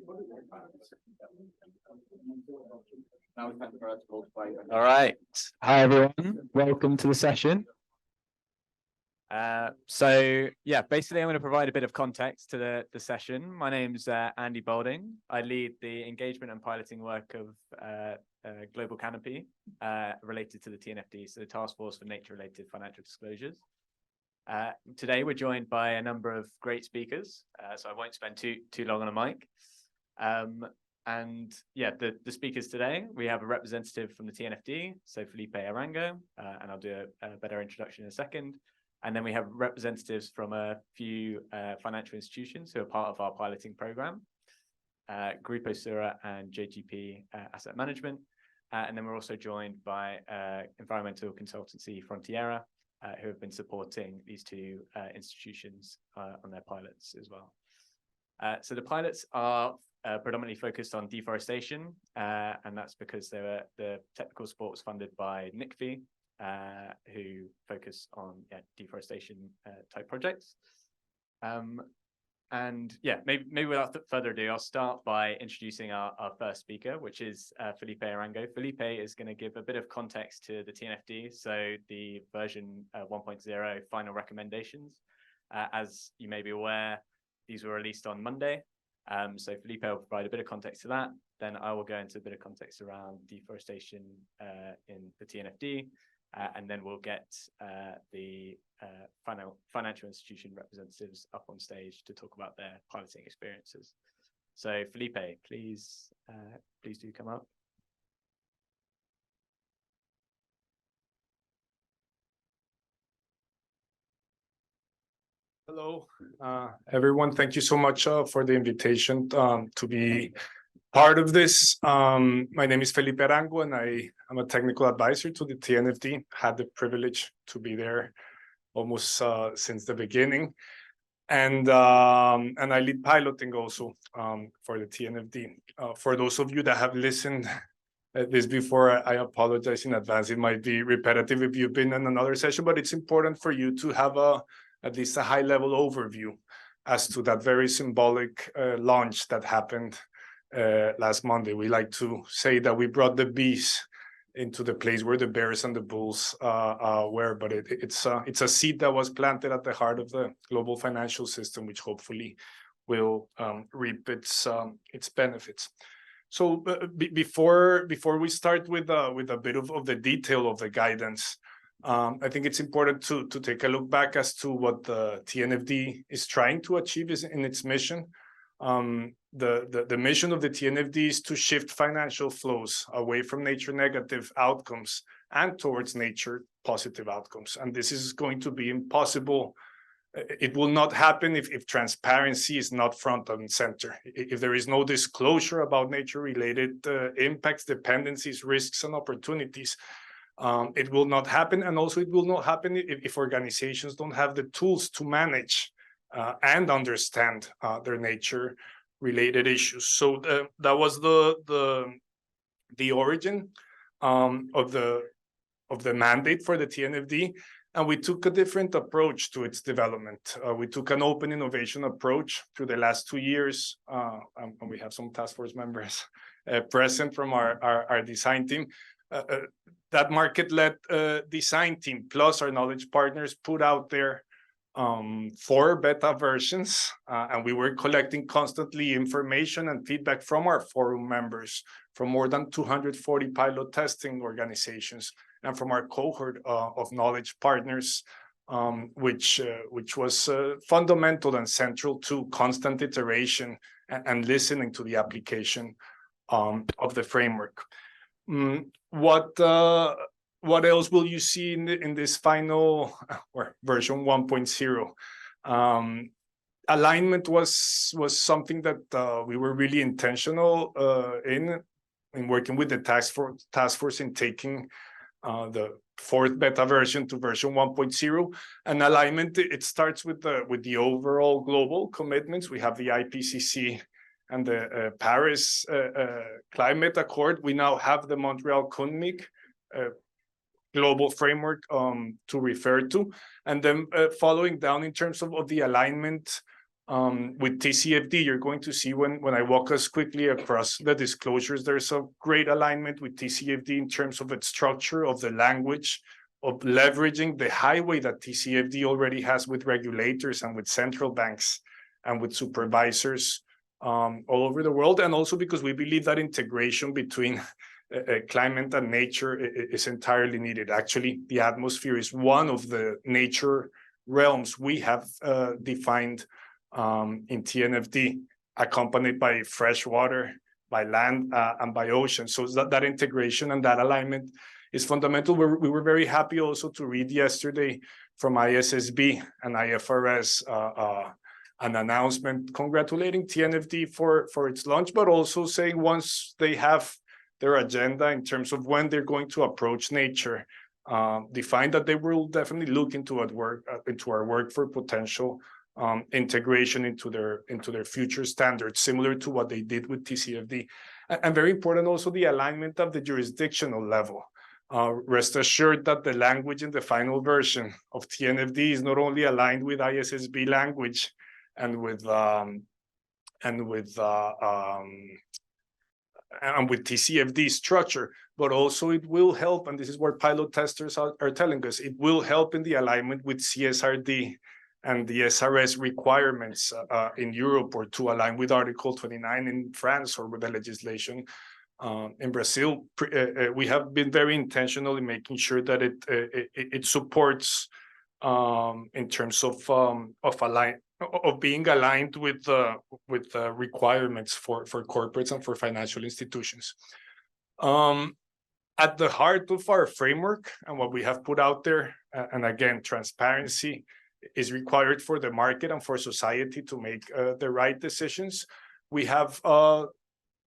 All right. Hi, everyone. Welcome to the session. Basically, I'm going to provide a bit of context to the session. My name's Andy Balding. I lead the engagement and piloting work of Global Canopy related to the TNFD, so the Taskforce for Nature-Related Financial Disclosures. Today, we're joined by a number of great speakers, so I won't spend too long on a mic. The speakers today, we have a representative from the TNFD, so Felipe Arango, and I'll do a better introduction in a second. And then we have representatives from a few financial institutions who are part of our piloting program, Grupo Sura and JGP Asset Management. And then we're also joined by environmental consultancy Frontierra, who have been supporting these two institutions on their pilots as well. So the pilots are predominantly focused on deforestation, and that's because the technical support was funded by NICFI, who focus on deforestation type projects. Maybe without further ado, I'll start by introducing our first speaker, which is Felipe Arango. Felipe is going to give a bit of context to the TNFD, so the version 1.0 final recommendations. As you may be aware, these were released on Monday. So Felipe will provide a bit of context to that. Then I will go into a bit of context around deforestation in the TNFD. And then we'll get the financial institution representatives up on stage to talk about their piloting experiences. So Felipe, please do come up. Hello, everyone. Thank you so much for the invitation to be part of this. My name is Felipe Arango, and I am a technical advisor to the TNFD. Had the privilege to be there almost since the beginning, and I lead piloting also for the TNFD. For those of you that have listened this before, I apologize in advance. It might be repetitive if you've been in another session, but it's important for you to have at least a high-level overview as to that very symbolic launch that happened last Monday. We like to say that we brought the bees into the place where the bears and the bulls were, but it's a seed that was planted at the heart of the global financial system, which hopefully will reap its benefits. So before we start with a bit of the detail of the guidance, I think it's important to take a look back as to what the TNFD is trying to achieve in its mission. The mission of the TNFD is to shift financial flows away from nature negative outcomes and towards nature positive outcomes. And this is going to be impossible. It will not happen if transparency is not front and center. If there is no disclosure about nature-related impacts, dependencies, risks, and opportunities, it will not happen. And also it will not happen if organizations don't have the tools to manage and understand their nature-related issues. So that was the origin of the mandate for the TNFD, and we took a different approach to its development. We took an open innovation approach through the last 2 years, and we have some task force members present from our design team. That market-led design team plus our knowledge partners put out there 4 beta versions, and we were collecting constantly information and feedback from our forum members, from more than 240 pilot testing organizations, and from our cohort of knowledge partners, which was fundamental and central to constant iteration and listening to the application of the framework. What else will you see in this final or version 1.0? Alignment was something that we were really intentional in working with the task force in taking the 4th beta version to version 1.0. And alignment, it starts with the overall global commitments. We have the IPCC and the Paris Climate Accord. We now have the Montreal CUNMIC global framework to refer to. And then following down in terms of the alignment, With TCFD, you're going to see when I walk us quickly across the disclosures, there's a great alignment with TCFD in terms of its structure, of the language, of leveraging the highway that TCFD already has with regulators and with central banks and with supervisors all over the world. And also because we believe that integration between climate and nature is entirely needed. Actually, the atmosphere is one of the nature realms we have defined in TNFD, accompanied by fresh water, by land, and by ocean. So that integration and that alignment is fundamental. We were very happy also to read yesterday from ISSB and IFRS an announcement congratulating TNFD for its launch, but also saying once they have their agenda in terms of when they're going to approach nature, define that they will definitely look into our work for potential integration into their future standards, similar to what they did with TCFD. And very important also the alignment of the jurisdictional level. Rest assured that the language in the final version of TNFD is not only aligned with ISSB language and with TCFD structure, but also it will help, and this is what pilot testers are telling us, it will help in the alignment with CSRD and the SRS requirements in Europe, or to align with Article 29 in France, or with the legislation in Brazil. We have been very intentional in making sure that it supports in terms of being aligned with the requirements for corporates and for financial institutions. At the heart of our framework and what we have put out there, and again, transparency is required for the market and for society to make the right decisions. We have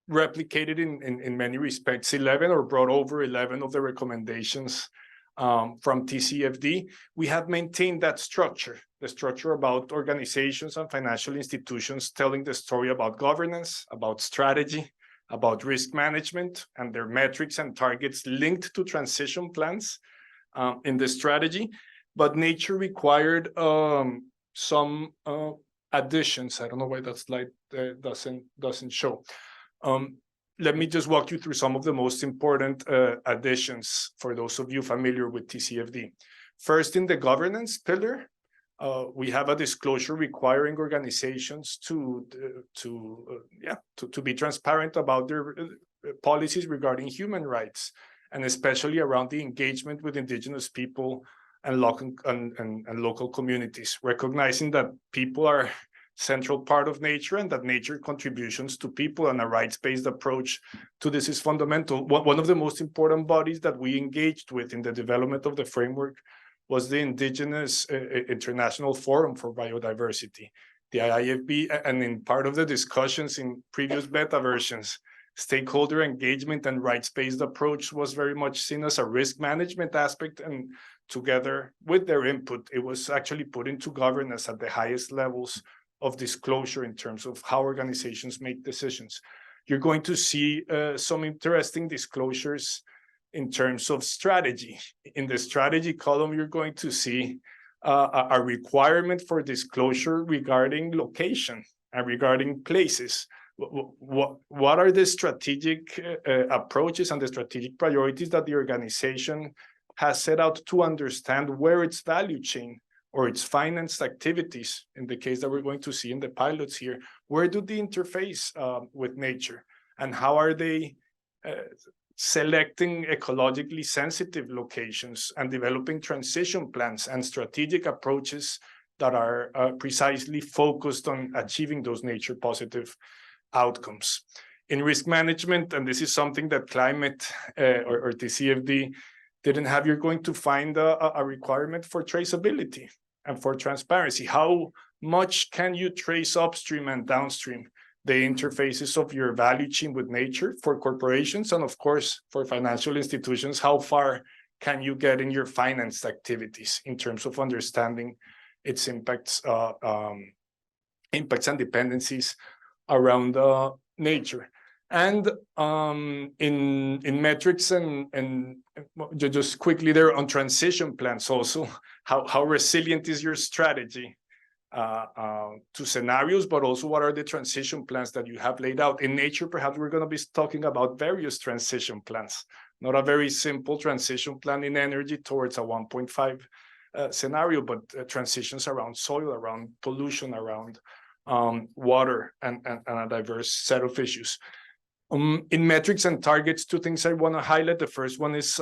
replicated in many respects 11, or brought over 11 of the recommendations from TCFD. We have maintained that structure, the structure about organizations and financial institutions telling the story about governance, about strategy, about risk management, and their metrics and targets linked to transition plans in the strategy. But nature required some additions. I don't know why that slide doesn't show. Let me just walk you through some of the most important additions for those of you familiar with TCFD. First, in the governance pillar, we have a disclosure requiring organizations to be transparent about their policies regarding human rights, and especially around the engagement with indigenous people and local communities, recognizing that people are central part of nature, and that nature contributions to people, and a rights-based approach to this is fundamental. One of the most important bodies that we engaged with in the development of the framework was the Indigenous International Forum for Biodiversity, the IIFB, and in part of the discussions in previous beta versions, stakeholder engagement and rights-based approach was very much seen as a risk management aspect, and together with their input, it was actually put into governance at the highest levels of disclosure in terms of how organizations make decisions. You're going to see some interesting disclosures in terms of strategy. In the strategy column, you're going to see a requirement for disclosure regarding location and regarding places. What are the strategic approaches and the strategic priorities that the organization has set out to understand where its value chain or its financed activities, in the case that we're going to see in the pilots here, where do they interface with nature, and how are they selecting ecologically sensitive locations and developing transition plans and strategic approaches that are precisely focused on achieving those nature positive outcomes. In risk management, and this is something that climate or TCFD didn't have, you're going to find a requirement for traceability and for transparency. How much can you trace upstream and downstream the interfaces of your value chain with nature for corporations, and of course for financial institutions? How far can you get in your finance activities in terms of understanding its impacts and dependencies around nature? And in metrics and just quickly there on transition plans also, how resilient is your strategy to scenarios, but also what are the transition plans that you have laid out. In nature, perhaps we're going to be talking about various transition plans, not a very simple transition plan in energy towards a 1.5 scenario, but transitions around soil, around pollution, around water, and a diverse set of issues. In metrics and targets, two things I want to highlight. The first one is,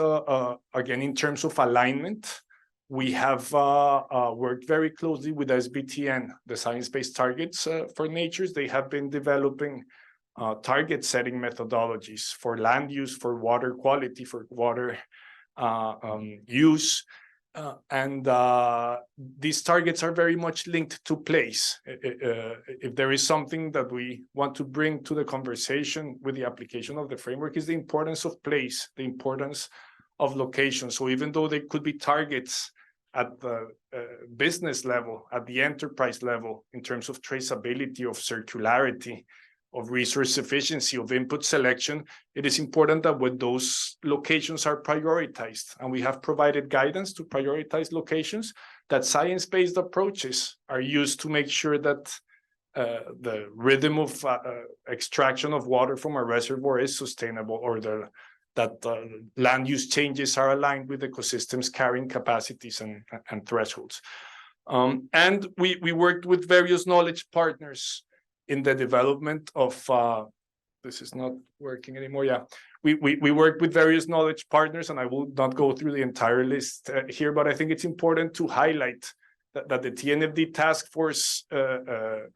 again, in terms of alignment, we have worked very closely with SBTN, the Science-Based Targets for Nature. They have been developing target setting methodologies for land use, for water quality, for water use. And these targets are very much linked to place. If there is something that we want to bring to the conversation with the application of the framework, is the importance of place, the importance of location. So even though there could be targets at the business level, at the enterprise level, in terms of traceability, of circularity, of resource efficiency, of input selection, it is important that when those locations are prioritized, and we have provided guidance to prioritize locations, that science-based approaches are used to make sure that the rhythm of extraction of water from a reservoir is sustainable, or that land use changes are aligned with ecosystems carrying capacities and thresholds. And we worked with various knowledge partners in the development of, this is not working anymore, yeah. We work with various knowledge partners, and I will not go through the entire list here, but I think it's important to highlight that the TNFD Taskforce,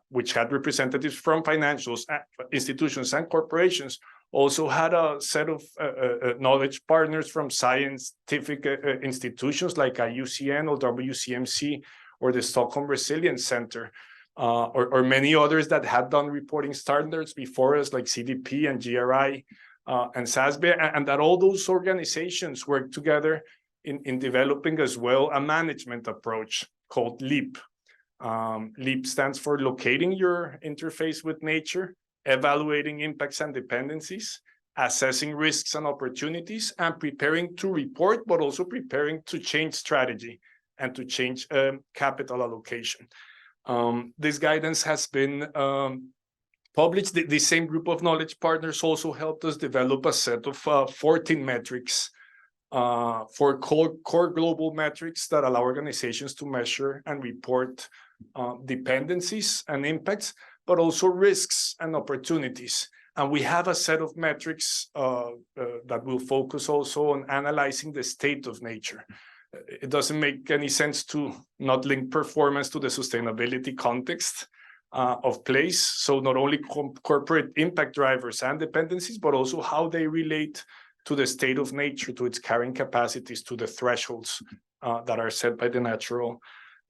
which had representatives from financials, institutions, and corporations, also had a set of knowledge partners from scientific institutions like IUCN or WCMC or the Stockholm Resilience Center, or many others that had done reporting standards before us, like CDP and GRI and SASB, and that all those organizations work together in developing as well a management approach called LEAP. LEAP stands for locating your interface with nature, evaluating impacts and dependencies, assessing risks and opportunities, and preparing to report, but also preparing to change strategy and to change capital allocation. This guidance has been published. The same group of knowledge partners also helped us develop a set of 14 metrics for core global metrics that allow organizations to measure and report dependencies and impacts, but also risks and opportunities. And we have a set of metrics that will focus also on analyzing the state of nature. It doesn't make any sense to not link performance to the sustainability context of place. So not only corporate impact drivers and dependencies, but also how they relate to the state of nature, to its carrying capacities, to the thresholds that are set by the natural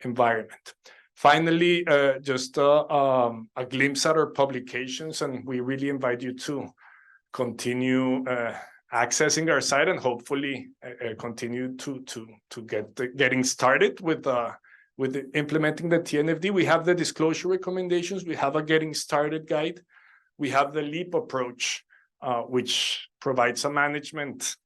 environment. Finally, just a glimpse at our publications, and we really invite you to continue accessing our site and hopefully continue to getting started with implementing the TNFD. We have the disclosure recommendations. We have a getting started guide. We have the LEAP approach, which provides a management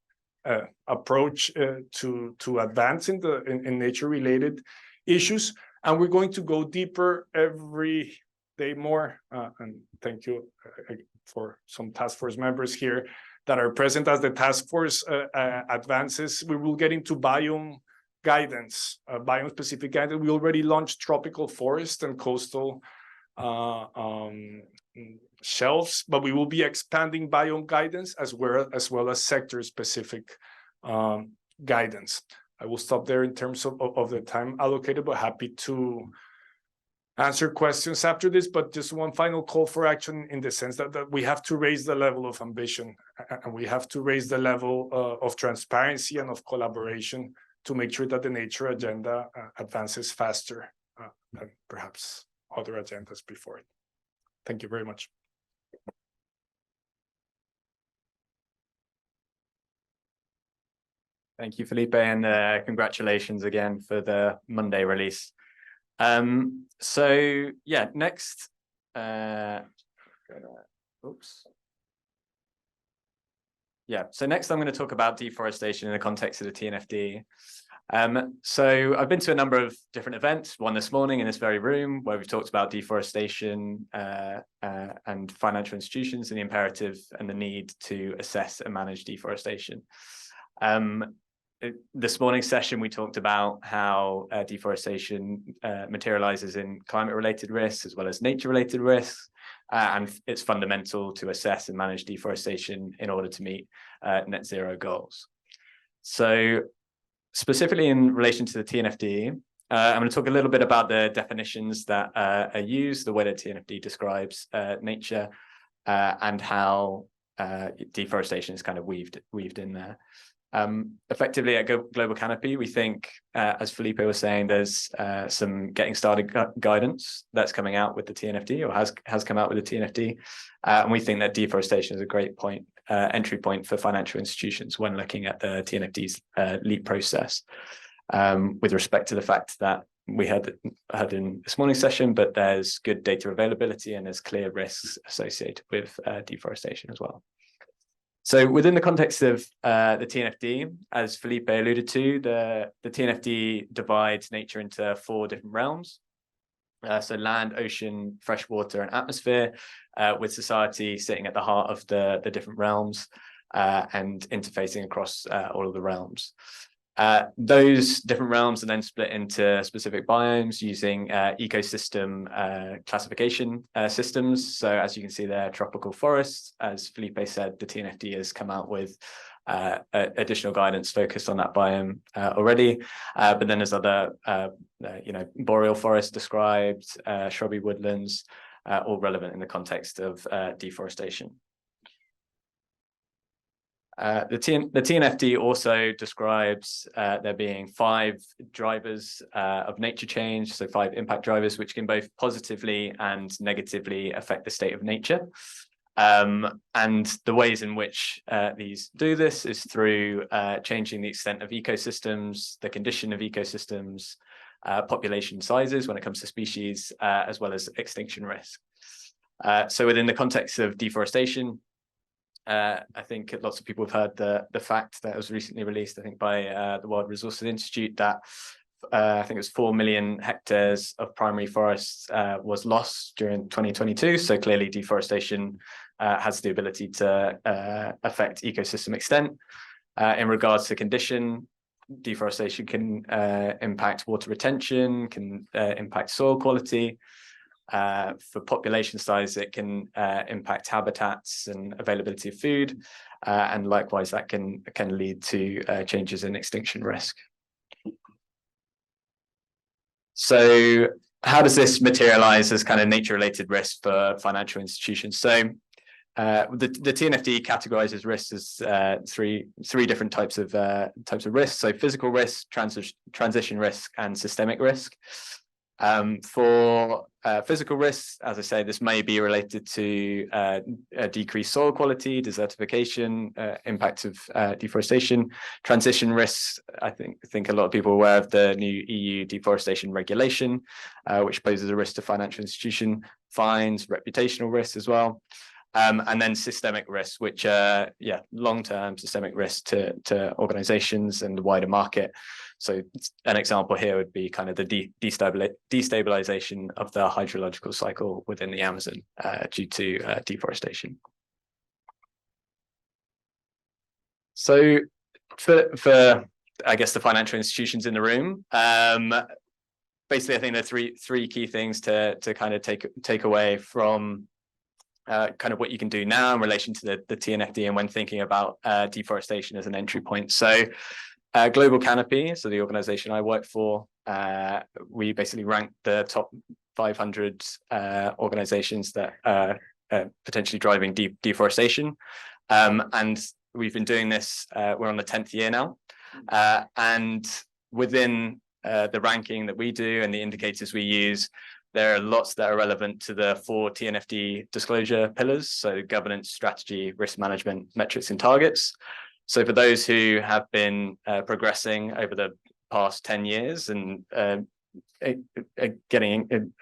approach to advance in nature-related issues. And we're going to go deeper every day more. And thank you for some task force members here that are present as the task force advances. We will get into biome guidance, biome-specific guidance. We already launched tropical forest and coastal shelves, but we will be expanding biome guidance as well as sector-specific guidance. I will stop there in terms of the time allocated, but happy to answer questions after this. But just one final call for action in the sense that we have to raise the level of ambition, and we have to raise the level of transparency and of collaboration to make sure that the nature agenda advances faster than perhaps other agendas before it. Thank you very much. Thank you, Felipe, and congratulations again for the Monday release. So yeah, next, oops. Yeah, so next I'm going to talk about deforestation in the context of the TNFD. So I've been to a number of different events, one this morning in this very room, where we've talked about deforestation and financial institutions and the imperative and the need to assess and manage deforestation. This morning's session, we talked about how deforestation materializes in climate-related risks as well as nature-related risks, and it's fundamental to assess and manage deforestation in order to meet net zero goals. So specifically in relation to the TNFD, I'm going to talk a little bit about the definitions that are used, the way that TNFD describes nature, and how deforestation is kind of weaved in there. Effectively at Global Canopy, we think, as Felipe was saying, there's some getting started guidance that's coming out with the TNFD, or has come out with the TNFD, and we think that deforestation is a great entry point for financial institutions when looking at the TNFD's LEAP process, with respect to the fact that we had in this morning's session, but there's good data availability and there's clear risks associated with deforestation as well. So within the context of the TNFD, as Felipe alluded to, the TNFD divides nature into 4 different realms. So land, ocean, freshwater, and atmosphere, with society sitting at the heart of the different realms and interfacing across all of the realms. Those different realms are then split into specific biomes using ecosystem classification systems. So as you can see there, tropical forests, as Felipe said, the TNFD has come out with additional guidance focused on that biome already. But then there's other, boreal forests described, shrubby woodlands, all relevant in the context of deforestation. The TNFD also describes there being 5 drivers of nature change, so 5 impact drivers, which can both positively and negatively affect the state of nature. And the ways in which these do this is through changing the extent of ecosystems, the condition of ecosystems, population sizes when it comes to species, as well as extinction risk. So within the context of deforestation, I think lots of people have heard the fact that was recently released, I think, by the World Resources Institute, that I think it was 4 million hectares of primary forests was lost during 2022. So clearly deforestation has the ability to affect ecosystem extent. In regards to condition, deforestation can impact water retention, can impact soil quality. For population size, it can impact habitats and availability of food, and likewise that can lead to changes in extinction risk. So how does this materialize as kind of nature-related risk for financial institutions? So the TNFD categorizes risks as three different types of risks. So physical risk, transition risk, and systemic risk. For physical risks, as I say, this may be related to decreased soil quality, desertification, impact of deforestation. Transition risks, I think a lot of people are aware of the new EU deforestation regulation, which poses a risk to financial institution, fines, reputational risks as well. And then systemic risks, which are long-term systemic risks to organizations and the wider market. So an example here would be kind of the destabilization of the hydrological cycle within the Amazon due to deforestation. So for I guess the financial institutions in the room, basically I think there are three key things to kind of take away from kind of what you can do now in relation to the TNFD and when thinking about deforestation as an entry point. So Global Canopy, so the organization I work for, we basically rank the top 500 organizations that are potentially driving deforestation. And we've been doing this, we're on the 10th year now. And within the ranking that we do and the indicators we use, there are lots that are relevant to the 4 TNFD disclosure pillars, so governance, strategy, risk management, metrics, and targets. So for those who have been progressing over the past 10 years and getting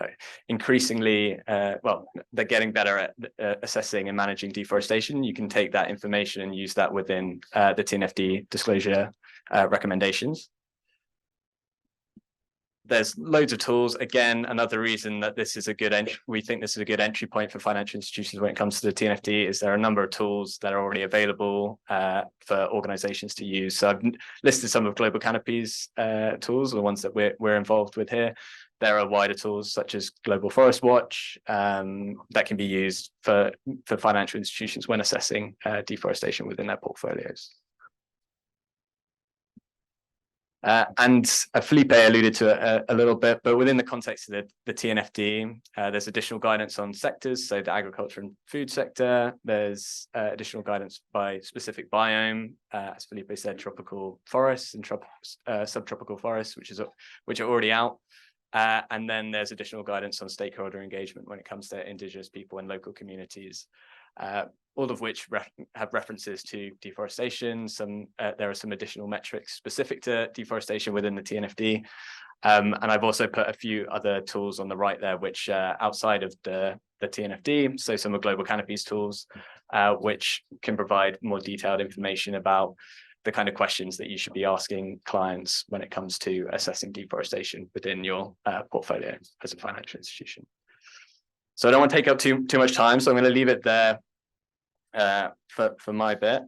increasingly, they're getting better at assessing and managing deforestation, you can take that information and use that within the TNFD disclosure recommendations. There's loads of tools. Again, another reason that this is a good entry, we think this is a good entry point for financial institutions when it comes to the TNFD, is there are a number of tools that are already available for organizations to use. So I've listed some of Global Canopy's tools, the ones that we're involved with here. There are wider tools such as Global Forest Watch that can be used for financial institutions when assessing deforestation within their portfolios. And Felipe alluded to it a little bit, but within the context of the TNFD, there's additional guidance on sectors. So the agriculture and food sector, there's additional guidance by specific biome, as Felipe said, tropical forests and subtropical forests, which are already out. And then there's additional guidance on stakeholder engagement when it comes to Indigenous people and local communities. All of which have references to deforestation. There are some additional metrics specific to deforestation within the TNFD. And I've also put a few other tools on the right there, which outside of the TNFD, so some of Global Canopy's tools, which can provide more detailed information about the kind of questions that you should be asking clients when it comes to assessing deforestation within your portfolio as a financial institution. So I don't want to take up too much time, so I'm going to leave it there for my bit.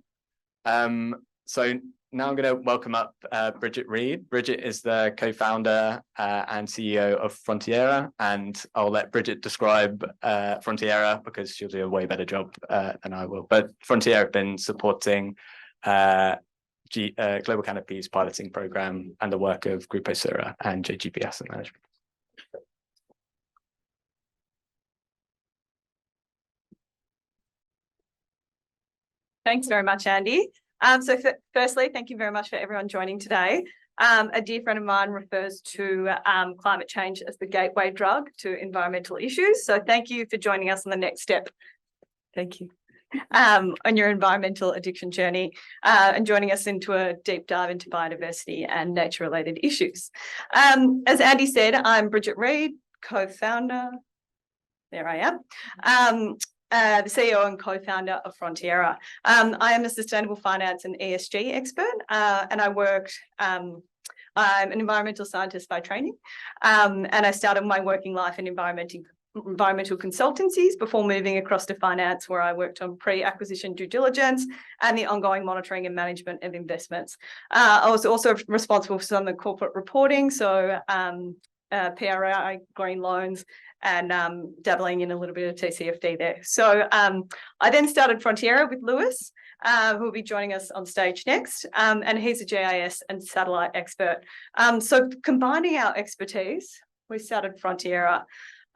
So now I'm going to welcome up Bridget Reed. Bridget is the co-founder and CEO of Frontierra, and I'll let Bridget describe Frontierra because she'll do a way better job than I will. But Frontierra have been supporting Global Canopy's piloting program and the work of Grupo Sura and JGP Asset Management. Thanks very much, Andy. So firstly, thank you very much for everyone joining today. A dear friend of mine refers to climate change as the gateway drug to environmental issues. So thank you for joining us on the next step. Thank you. On your environmental addiction journey and joining us into a deep dive into biodiversity and nature-related issues. As Andy said, I'm Bridget Reed, co-founder. There I am. The CEO and co-founder of Frontierra. I am a sustainable finance and ESG expert, and I'm an environmental scientist by training, and I started my working life in environmental consultancies before moving across to finance, where I worked on pre-acquisition due diligence and the ongoing monitoring and management of investments. I was also responsible for some of the corporate reporting, so PRI, green loans, and dabbling in a little bit of TCFD there. So I then started Frontierra with Lewis, who will be joining us on stage next, and he's a GIS and satellite expert. So combining our expertise, we started Frontierra.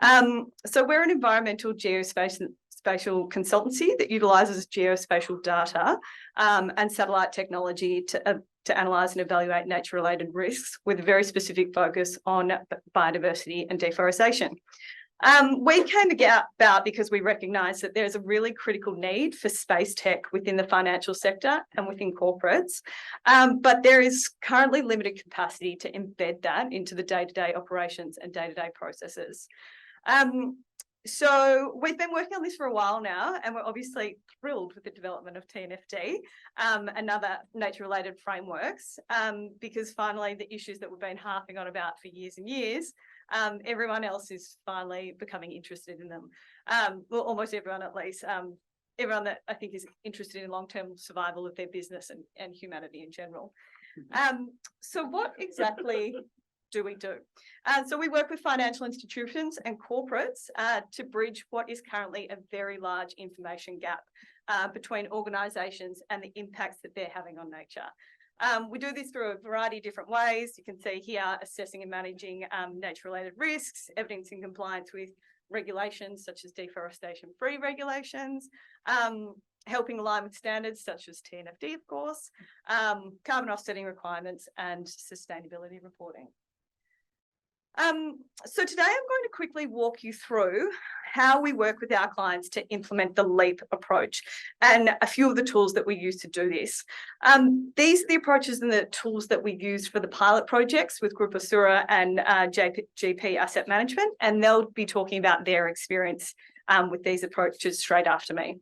So we're an environmental geospatial consultancy that utilises geospatial data and satellite technology to analyse and evaluate nature-related risks with a very specific focus on biodiversity and deforestation. We came about because we recognise that there's a really critical need for space tech within the financial sector and within corporates, but there is currently limited capacity to embed that into the day-to-day operations and day-to-day processes. So we've been working on this for a while now, and we're obviously thrilled with the development of TNFD and other nature-related frameworks, because finally the issues that we've been harping on about for years and years, everyone else is finally becoming interested in them. Well, almost everyone at least. Everyone that I think is interested in long-term survival of their business and humanity in general. So what exactly do we do? So we work with financial institutions and corporates to bridge what is currently a very large information gap between organisations and the impacts that they're having on nature. We do this through a variety of different ways. You can see here assessing and managing nature-related risks, evidencing compliance with regulations such as deforestation-free regulations, helping align with standards such as TNFD, of course, carbon offsetting requirements, and sustainability reporting. So today I'm going to quickly walk you through how we work with our clients to implement the LEAP approach and a few of the tools that we use to do this. These are the approaches and the tools that we use for the pilot projects with Grupo Sura and JGP Asset Management, and they'll be talking about their experience with these approaches straight after me.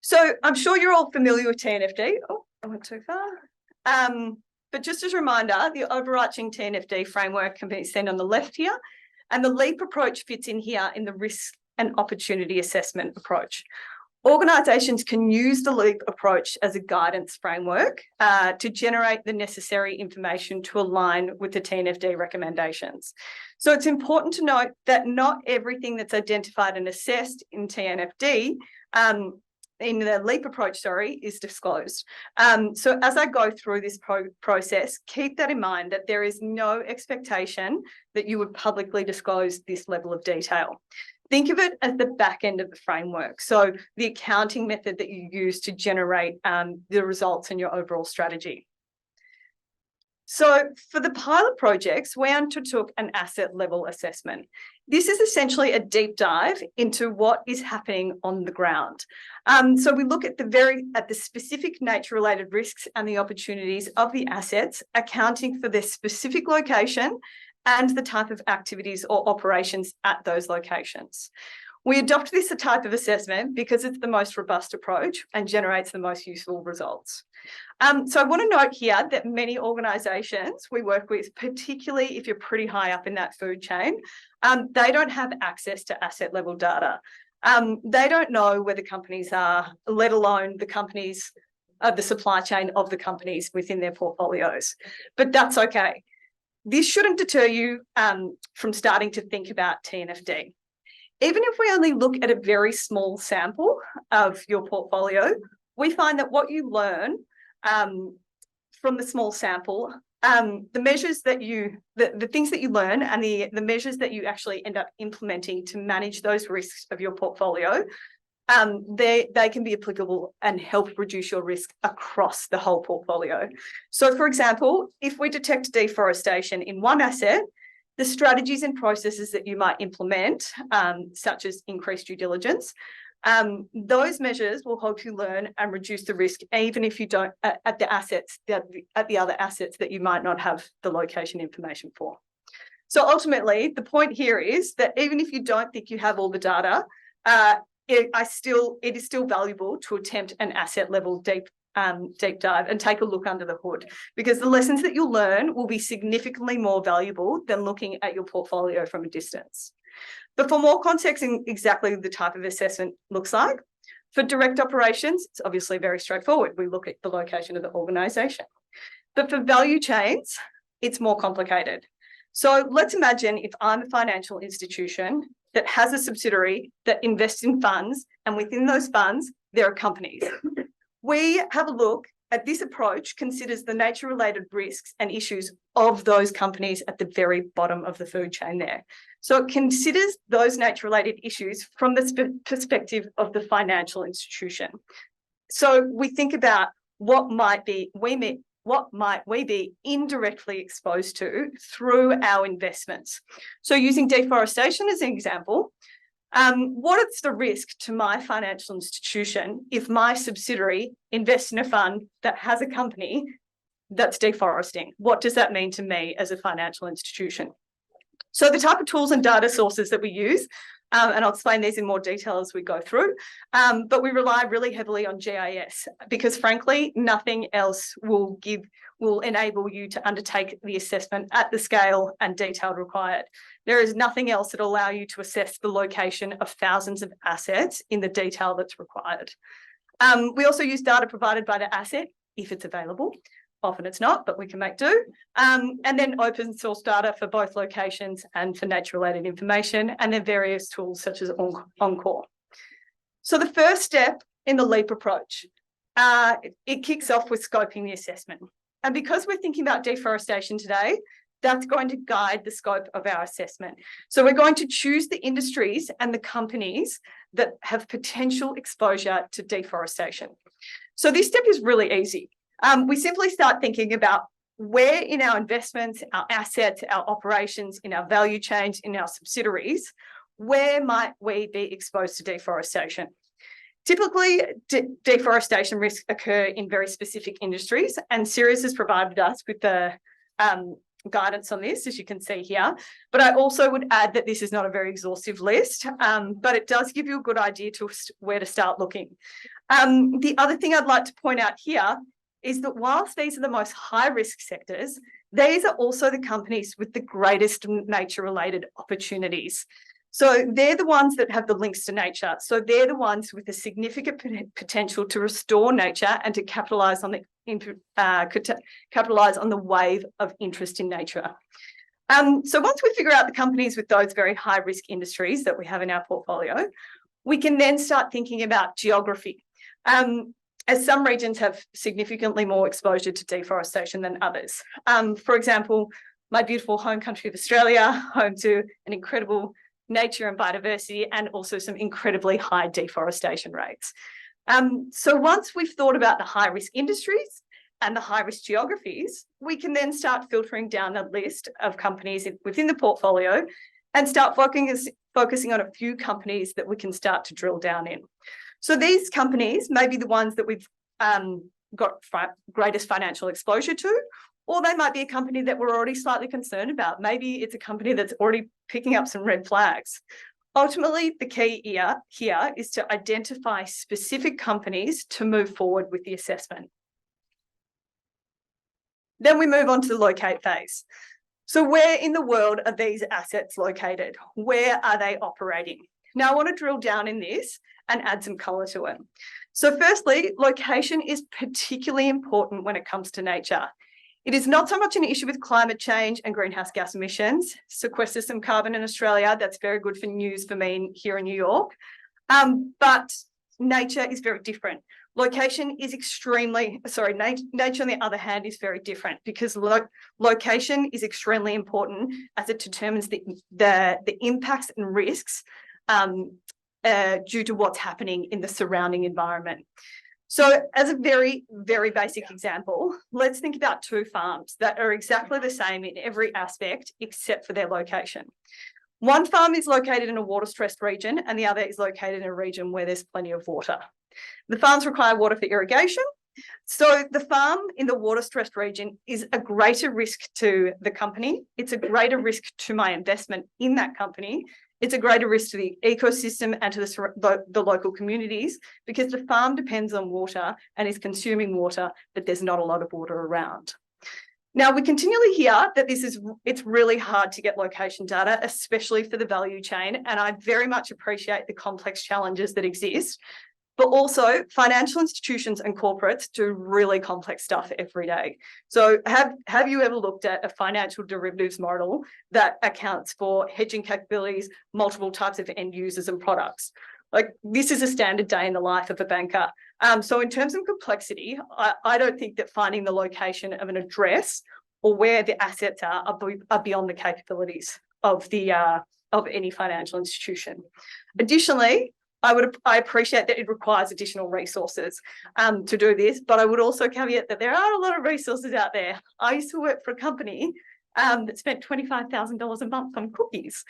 So I'm sure you're all familiar with TNFD. Oh, I went too far. But just as a reminder, the overarching TNFD framework can be seen on the left here, and the LEAP approach fits in here in the risk and opportunity assessment approach. Organisations can use the LEAP approach as a guidance framework to generate the necessary information to align with the TNFD recommendations. So it's important to note that not everything that's identified and assessed in TNFD, in the LEAP approach, is disclosed. So as I go through this process, keep that in mind, that there is no expectation that you would publicly disclose this level of detail. Think of it as the back end of the framework. So the accounting method that you use to generate the results in your overall strategy. So for the pilot projects, we undertook an asset level assessment. This is essentially a deep dive into what is happening on the ground. So we look at the specific nature-related risks and the opportunities of the assets, accounting for their specific location and the type of activities or operations at those locations. We adopt this type of assessment because it's the most robust approach and generates the most useful results. So I want to note here that many organisations we work with, particularly if you're pretty high up in that food chain, they don't have access to asset level data. They don't know where the companies are, let alone the companies, the supply chain of the companies within their portfolios. But that's okay. This shouldn't deter you from starting to think about TNFD. Even if we only look at a very small sample of your portfolio, we find that what you learn from the small sample, the measures that the things that you learn and the measures that you actually end up implementing to manage those risks of your portfolio, they can be applicable and help reduce your risk across the whole portfolio. So, for example, if we detect deforestation in one asset, the strategies and processes that you might implement, such as increased due diligence, those measures will help you learn and reduce the risk, even if you don't at the other assets that you might not have the location information for. So ultimately, the point here is that even if you don't think you have all the data, it is still valuable to attempt an asset level deep dive and take a look under the hood, because the lessons that you'll learn will be significantly more valuable than looking at your portfolio from a distance. But for more context in exactly the type of assessment looks like, for direct operations, it's obviously very straightforward. We look at the location of the organisation. But for value chains, it's more complicated. So let's imagine if I'm a financial institution that has a subsidiary that invests in funds, and within those funds, there are companies. We have a look at this approach, considers the nature-related risks and issues of those companies at the very bottom of the food chain there. So it considers those nature-related issues from the perspective of the financial institution. So we think about what might we be indirectly exposed to through our investments. So using deforestation as an example, what is the risk to my financial institution if my subsidiary invests in a fund that has a company that's deforesting? What does that mean to me as a financial institution? So the type of tools and data sources that we use, and I'll explain these in more detail as we go through, but we rely really heavily on GIS because, frankly, nothing else will enable you to undertake the assessment at the scale and detail required. There is nothing else that will allow you to assess the location of thousands of assets in the detail that's required. We also use data provided by the asset if it's available. Often it's not, but we can make do. And then open source data for both locations and for nature-related information, and then various tools such as Encore. So the first step in the LEAP approach, it kicks off with scoping the assessment. And because we're thinking about deforestation today, that's going to guide the scope of our assessment. So we're going to choose the industries and the companies that have potential exposure to deforestation. So this step is really easy. We simply start thinking about where in our investments, our assets, our operations, in our value chains, in our subsidiaries, where might we be exposed to deforestation? Typically, deforestation risks occur in very specific industries, and Sirius has provided us with the guidance on this, as you can see here. But I also would add that this is not a very exhaustive list, but it does give you a good idea to where to start looking. The other thing I'd like to point out here is that whilst these are the most high-risk sectors, these are also the companies with the greatest nature-related opportunities. So they're the ones that have the links to nature. So they're the ones with the significant potential to restore nature and to capitalise on the wave of interest in nature. So once we figure out the companies with those very high-risk industries that we have in our portfolio, we can then start thinking about geography. As some regions have significantly more exposure to deforestation than others. For example, my beautiful home country of Australia, home to an incredible nature and biodiversity, and also some incredibly high deforestation rates. So once we've thought about the high-risk industries and the high-risk geographies, we can then start filtering down the list of companies within the portfolio and start focusing on a few companies that we can start to drill down in. So these companies may be the ones that we've got greatest financial exposure to, or they might be a company that we're already slightly concerned about. Maybe it's a company that's already picking up some red flags. Ultimately, the key here is to identify specific companies to move forward with the assessment. Then we move on to the locate phase. So where in the world are these assets located? Where are they operating? Now, I want to drill down in this and add some colour to it. So firstly, location is particularly important when it comes to nature. It is not so much an issue with climate change and greenhouse gas emissions. Sequester some carbon in Australia. That's very good for news for me here in New York. But nature is very different. Location is nature on the other hand is very different because location is extremely important as it determines the impacts and risks due to what's happening in the surrounding environment. So as a very, very basic example, let's think about two farms that are exactly the same in every aspect except for their location. One farm is located in a water-stressed region and the other is located in a region where there's plenty of water. The farms require water for irrigation. So the farm in the water-stressed region is a greater risk to the company. It's a greater risk to my investment in that company. It's a greater risk to the ecosystem and to the local communities because the farm depends on water and is consuming water, but there's not a lot of water around. Now, we continually hear that it's really hard to get location data, especially for the value chain, and I very much appreciate the complex challenges that exist. But also, financial institutions and corporates do really complex stuff every day. So have you ever looked at a financial derivatives model that accounts for hedging capabilities, multiple types of end users and products? Like, this is a standard day in the life of a banker. So in terms of complexity, I don't think that finding the location of an address or where the assets are beyond the capabilities of any financial institution. Additionally, I appreciate that it requires additional resources to do this, but I would also caveat that there are a lot of resources out there. I used to work for a company that spent $25,000 a month on cookies.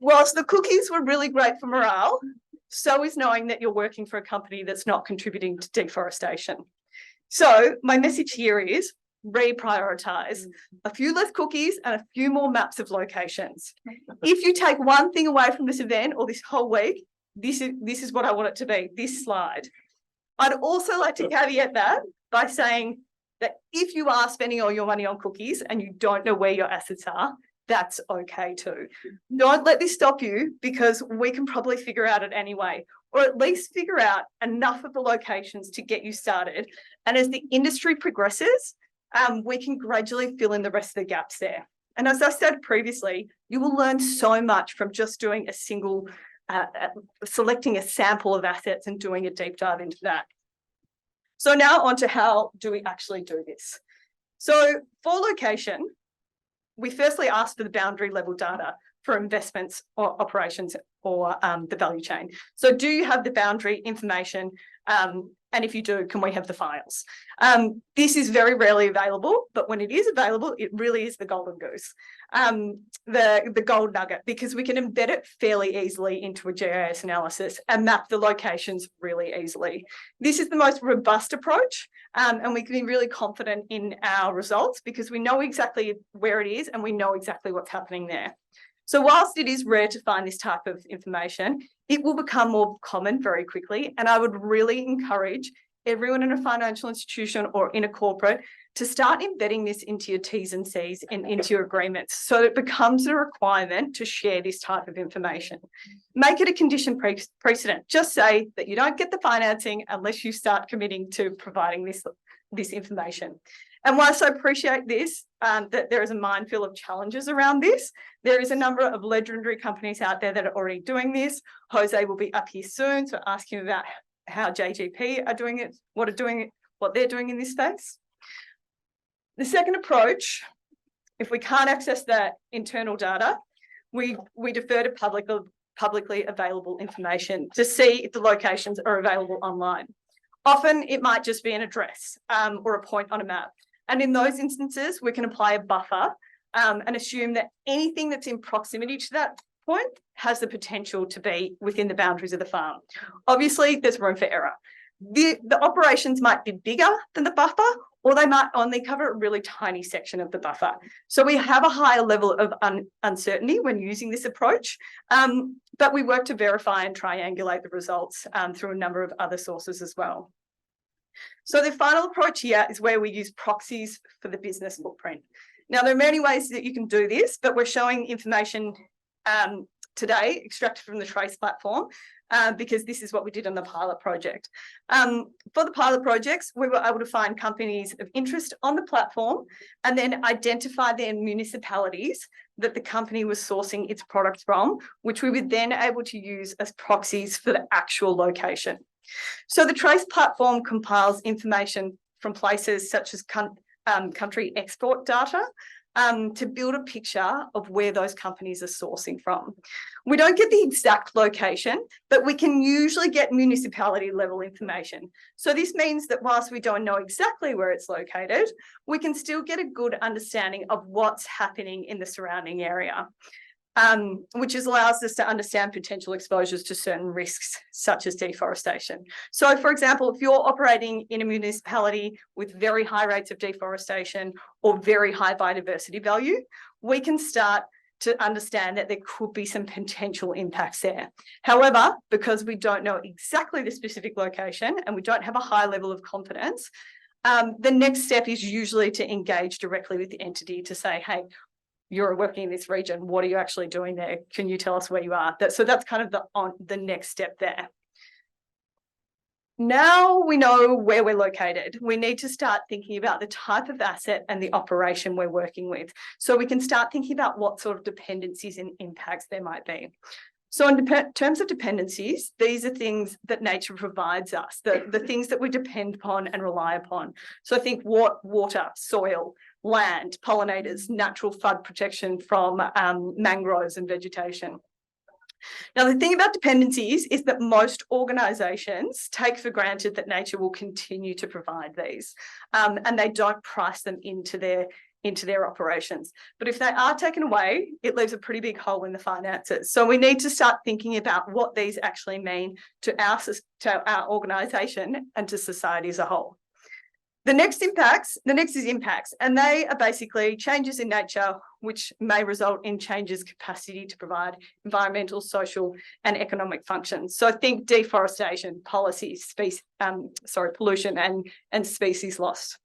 Whilst the cookies were really great for morale, so is knowing that you're working for a company that's not contributing to deforestation. So my message here is reprioritise. A few less cookies and a few more maps of locations. If you take one thing away from this event or this whole week, this is what I want it to be, this slide. I'd also like to caveat that by saying that if you are spending all your money on cookies and you don't know where your assets are, that's okay too. Don't let this stop you because we can probably figure out it anyway, or at least figure out enough of the locations to get you started. And as the industry progresses, we can gradually fill in the rest of the gaps there. And as I said previously, you will learn so much from just doing a single, selecting a sample of assets and doing a deep dive into that. So now on to how do we actually do this? So for location, we firstly ask for the boundary level data for investments or operations or the value chain. So do you have the boundary information? And if you do, can we have the files? This is very rarely available, but when it is available, it really is the golden goose, the gold nugget, because we can embed it fairly easily into a GIS analysis and map the locations really easily. This is the most robust approach, and we can be really confident in our results because we know exactly where it is and we know exactly what's happening there. So whilst it is rare to find this type of information, it will become more common very quickly. And I would really encourage everyone in a financial institution or in a corporate to start embedding this into your T's and C's and into your agreements so that it becomes a requirement to share this type of information. Make it a condition precedent. Just say that you don't get the financing unless you start committing to providing this information. And whilst I appreciate this, that there is a minefield of challenges around this, there is a number of legendary companies out there that are already doing this. Jose will be up here soon, so ask him about how JGP are doing it, what they're doing in this space. The second approach, if we can't access that internal data, we defer to publicly available information to see if the locations are available online. Often it might just be an address or a point on a map. And in those instances, we can apply a buffer and assume that anything that's in proximity to that point has the potential to be within the boundaries of the farm. Obviously, there's room for error. The operations might be bigger than the buffer, or they might only cover a really tiny section of the buffer. So we have a higher level of uncertainty when using this approach, but we work to verify and triangulate the results through a number of other sources as well. So the final approach here is where we use proxies for the business footprint. Now, there are many ways that you can do this, but we're showing information today extracted from the Trace platform because this is what we did on the pilot project. For the pilot projects, we were able to find companies of interest on the platform and then identify their municipalities that the company was sourcing its products from, which we were then able to use as proxies for the actual location. So the Trace platform compiles information from places such as country export data to build a picture of where those companies are sourcing from. We don't get the exact location, but we can usually get municipality level information. So this means that whilst we don't know exactly where it's located, we can still get a good understanding of what's happening in the surrounding area. Which allows us to understand potential exposures to certain risks, such as deforestation. So, for example, if you're operating in a municipality with very high rates of deforestation or very high biodiversity value, we can start to understand that there could be some potential impacts there. However, because we don't know exactly the specific location and we don't have a high level of confidence, the next step is usually to engage directly with the entity to say, hey, you're working in this region. What are you actually doing there? Can you tell us where you are? So that's kind of the next step there. Now we know where we're located. We need to start thinking about the type of asset and the operation we're working with. So we can start thinking about what sort of dependencies and impacts there might be. So in terms of dependencies, these are things that nature provides us, the things that we depend upon and rely upon. So I think water, soil, land, pollinators, natural flood protection from mangroves and vegetation. Now, the thing about dependencies is that most organisations take for granted that nature will continue to provide these, and they don't price them into their operations. But if they are taken away, it leaves a pretty big hole in the finances. So we need to start thinking about what these actually mean to our organisation and to society as a whole. The next is impacts, and they are basically changes in nature which may result in changes capacity to provide environmental, social, and economic functions. So think deforestation, policies, pollution, and species loss.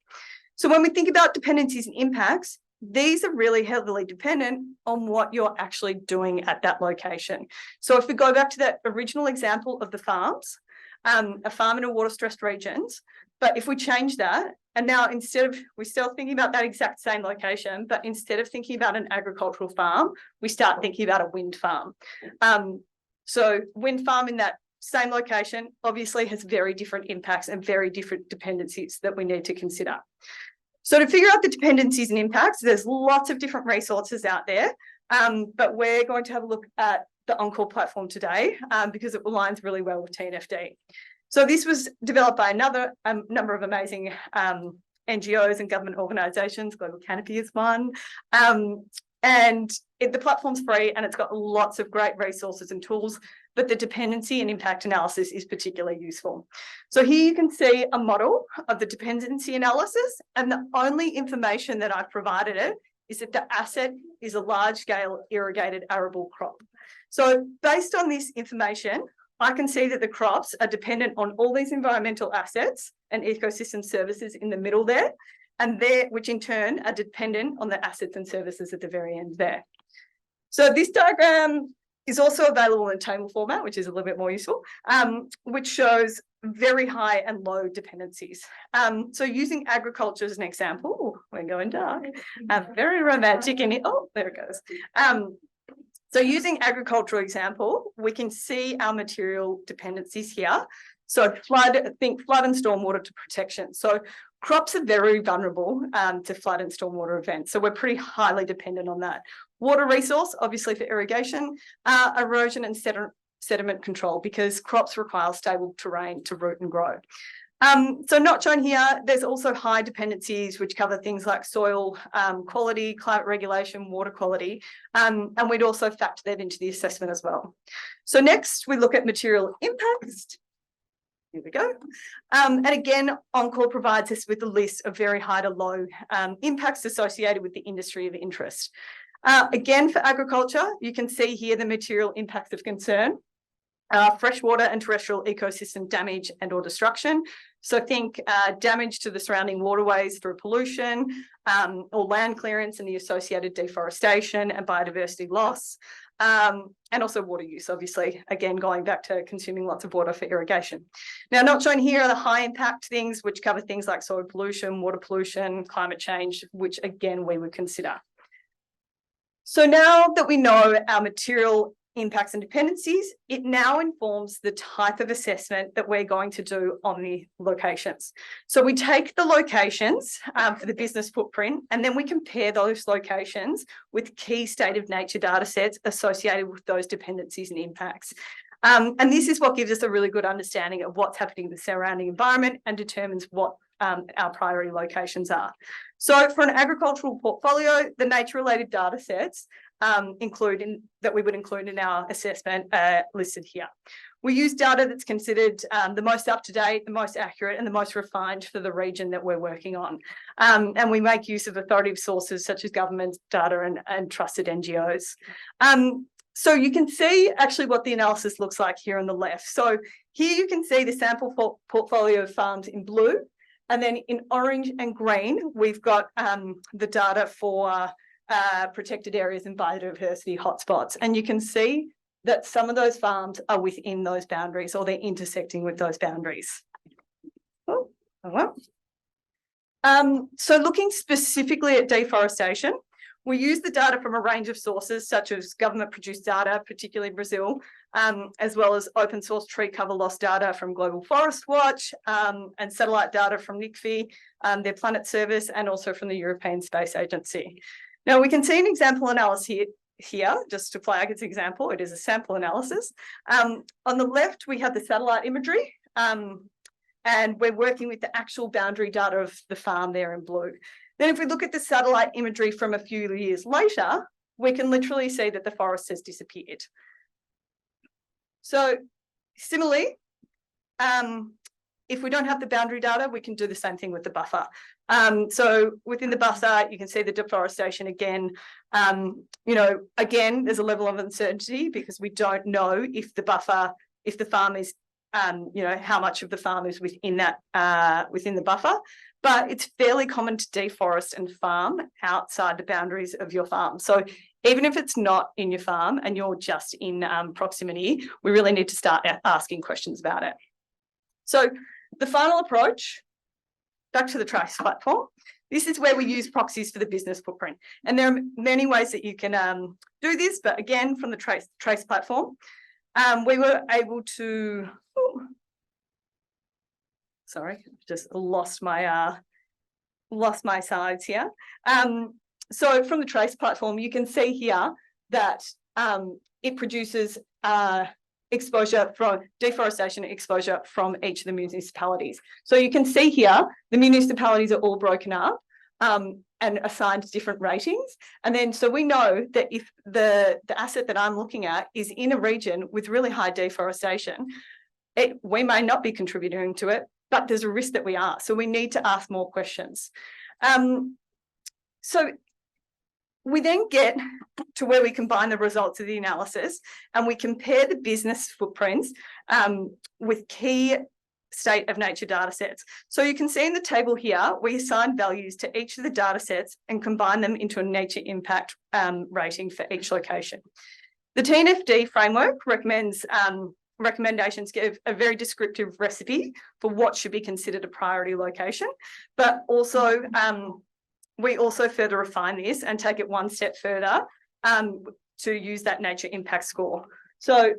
So when we think about dependencies and impacts, these are really heavily dependent on what you're actually doing at that location. So if we go back to that original example of the farms, a farm in a water-stressed regions, but if we change that, and now we're still thinking about that exact same location, but instead of thinking about an agricultural farm, we start thinking about a wind farm. So wind farm in that same location obviously has very different impacts and very different dependencies that we need to consider. So to figure out the dependencies and impacts, there's lots of different resources out there, but we're going to have a look at the OnCall platform today because it aligns really well with TNFD. So this was developed by another number of amazing NGOs and government organisations. Global Canopy is one. And the platform's free and it's got lots of great resources and tools, but the dependency and impact analysis is particularly useful. So here you can see a model of the dependency analysis, and the only information that I've provided it is that the asset is a large-scale irrigated arable crop. So based on this information, I can see that the crops are dependent on all these environmental assets and ecosystem services in the middle there, and which in turn are dependent on the assets and services at the very end there. So this diagram is also available in table format, which is a little bit more useful, which shows very high and low dependencies. So using agriculture as an example, we're going dark, very romantic in it. Oh, there it goes. So using agricultural example, we can see our material dependencies here. So think flood and stormwater to protection. So crops are very vulnerable to flood and stormwater events. So we're pretty highly dependent on that. Water resource, obviously for irrigation, erosion and sediment control, because crops require stable terrain to root and grow. So not shown here, there's also high dependencies which cover things like soil quality, climate regulation, water quality, and we'd also factor that into the assessment as well. So next we look at material impacts. Here we go. And again, Encore provides us with a list of very high to low impacts associated with the industry of interest. Again, for agriculture, you can see here the material impacts of concern. Freshwater and terrestrial ecosystem damage and or destruction. So think damage to the surrounding waterways through pollution or land clearance and the associated deforestation and biodiversity loss. And also water use, obviously, again, going back to consuming lots of water for irrigation. Now, not shown here are the high impact things, which cover things like soil pollution, water pollution, climate change, which again, we would consider. So now that we know our material impacts and dependencies, it now informs the type of assessment that we're going to do on the locations. So we take the locations for the business footprint, and then we compare those locations with key state of nature data sets associated with those dependencies and impacts. And this is what gives us a really good understanding of what's happening in the surrounding environment and determines what our priority locations are. So for an agricultural portfolio, the nature-related data sets that we would include in our assessment listed here. We use data that's considered the most up-to-date, the most accurate, and the most refined for the region that we're working on. And we make use of authoritative sources such as government data and trusted NGOs. So you can see actually what the analysis looks like here on the left. So here you can see the sample portfolio of farms in blue, and then in orange and green, we've got the data for protected areas and biodiversity hotspots. And you can see that some of those farms are within those boundaries or they're intersecting with those boundaries. Oh well. So looking specifically at deforestation, we use the data from a range of sources such as government produced data, particularly Brazil, as well as open source tree cover loss data from Global Forest Watch and satellite data from NICFI, their Planet Service, and also from the European Space Agency. Now we can see an example analysis here, just to flag its example, it is a sample analysis. On the left, we have the satellite imagery, and we're working with the actual boundary data of the farm there in blue. Then if we look at the satellite imagery from a few years later, we can literally see that the forest has disappeared. So similarly, if we don't have the boundary data, we can do the same thing with the buffer. So within the buffer, you can see the deforestation again. Again, there's a level of uncertainty because we don't know if the buffer, if the farm is, how much of the farm is within that, within the buffer. But it's fairly common to deforest and farm outside the boundaries of your farm. So even if it's not in your farm and you're just in proximity, we really need to start asking questions about it. So the final approach, back to the Trace platform. This is where we use proxies for the business footprint. And there are many ways that you can do this, but again, from the Trace platform, we were able to, sorry, just lost my slides here. So from the Trace platform, you can see here that it produces exposure from deforestation exposure from each of the municipalities. So you can see here, the municipalities are all broken up and assigned different ratings. And then, so we know that if the asset that I'm looking at is in a region with really high deforestation, we may not be contributing to it, but there's a risk that we are. So we need to ask more questions. So We then get to where we combine the results of the analysis and we compare the business footprints with key state of nature data sets. So you can see in the table here, we assign values to each of the data sets and combine them into a nature impact rating for each location. The TNFD framework recommendations give a very descriptive recipe for what should be considered a priority location, but also we also further refine this and take it one step further to use that nature impact score. So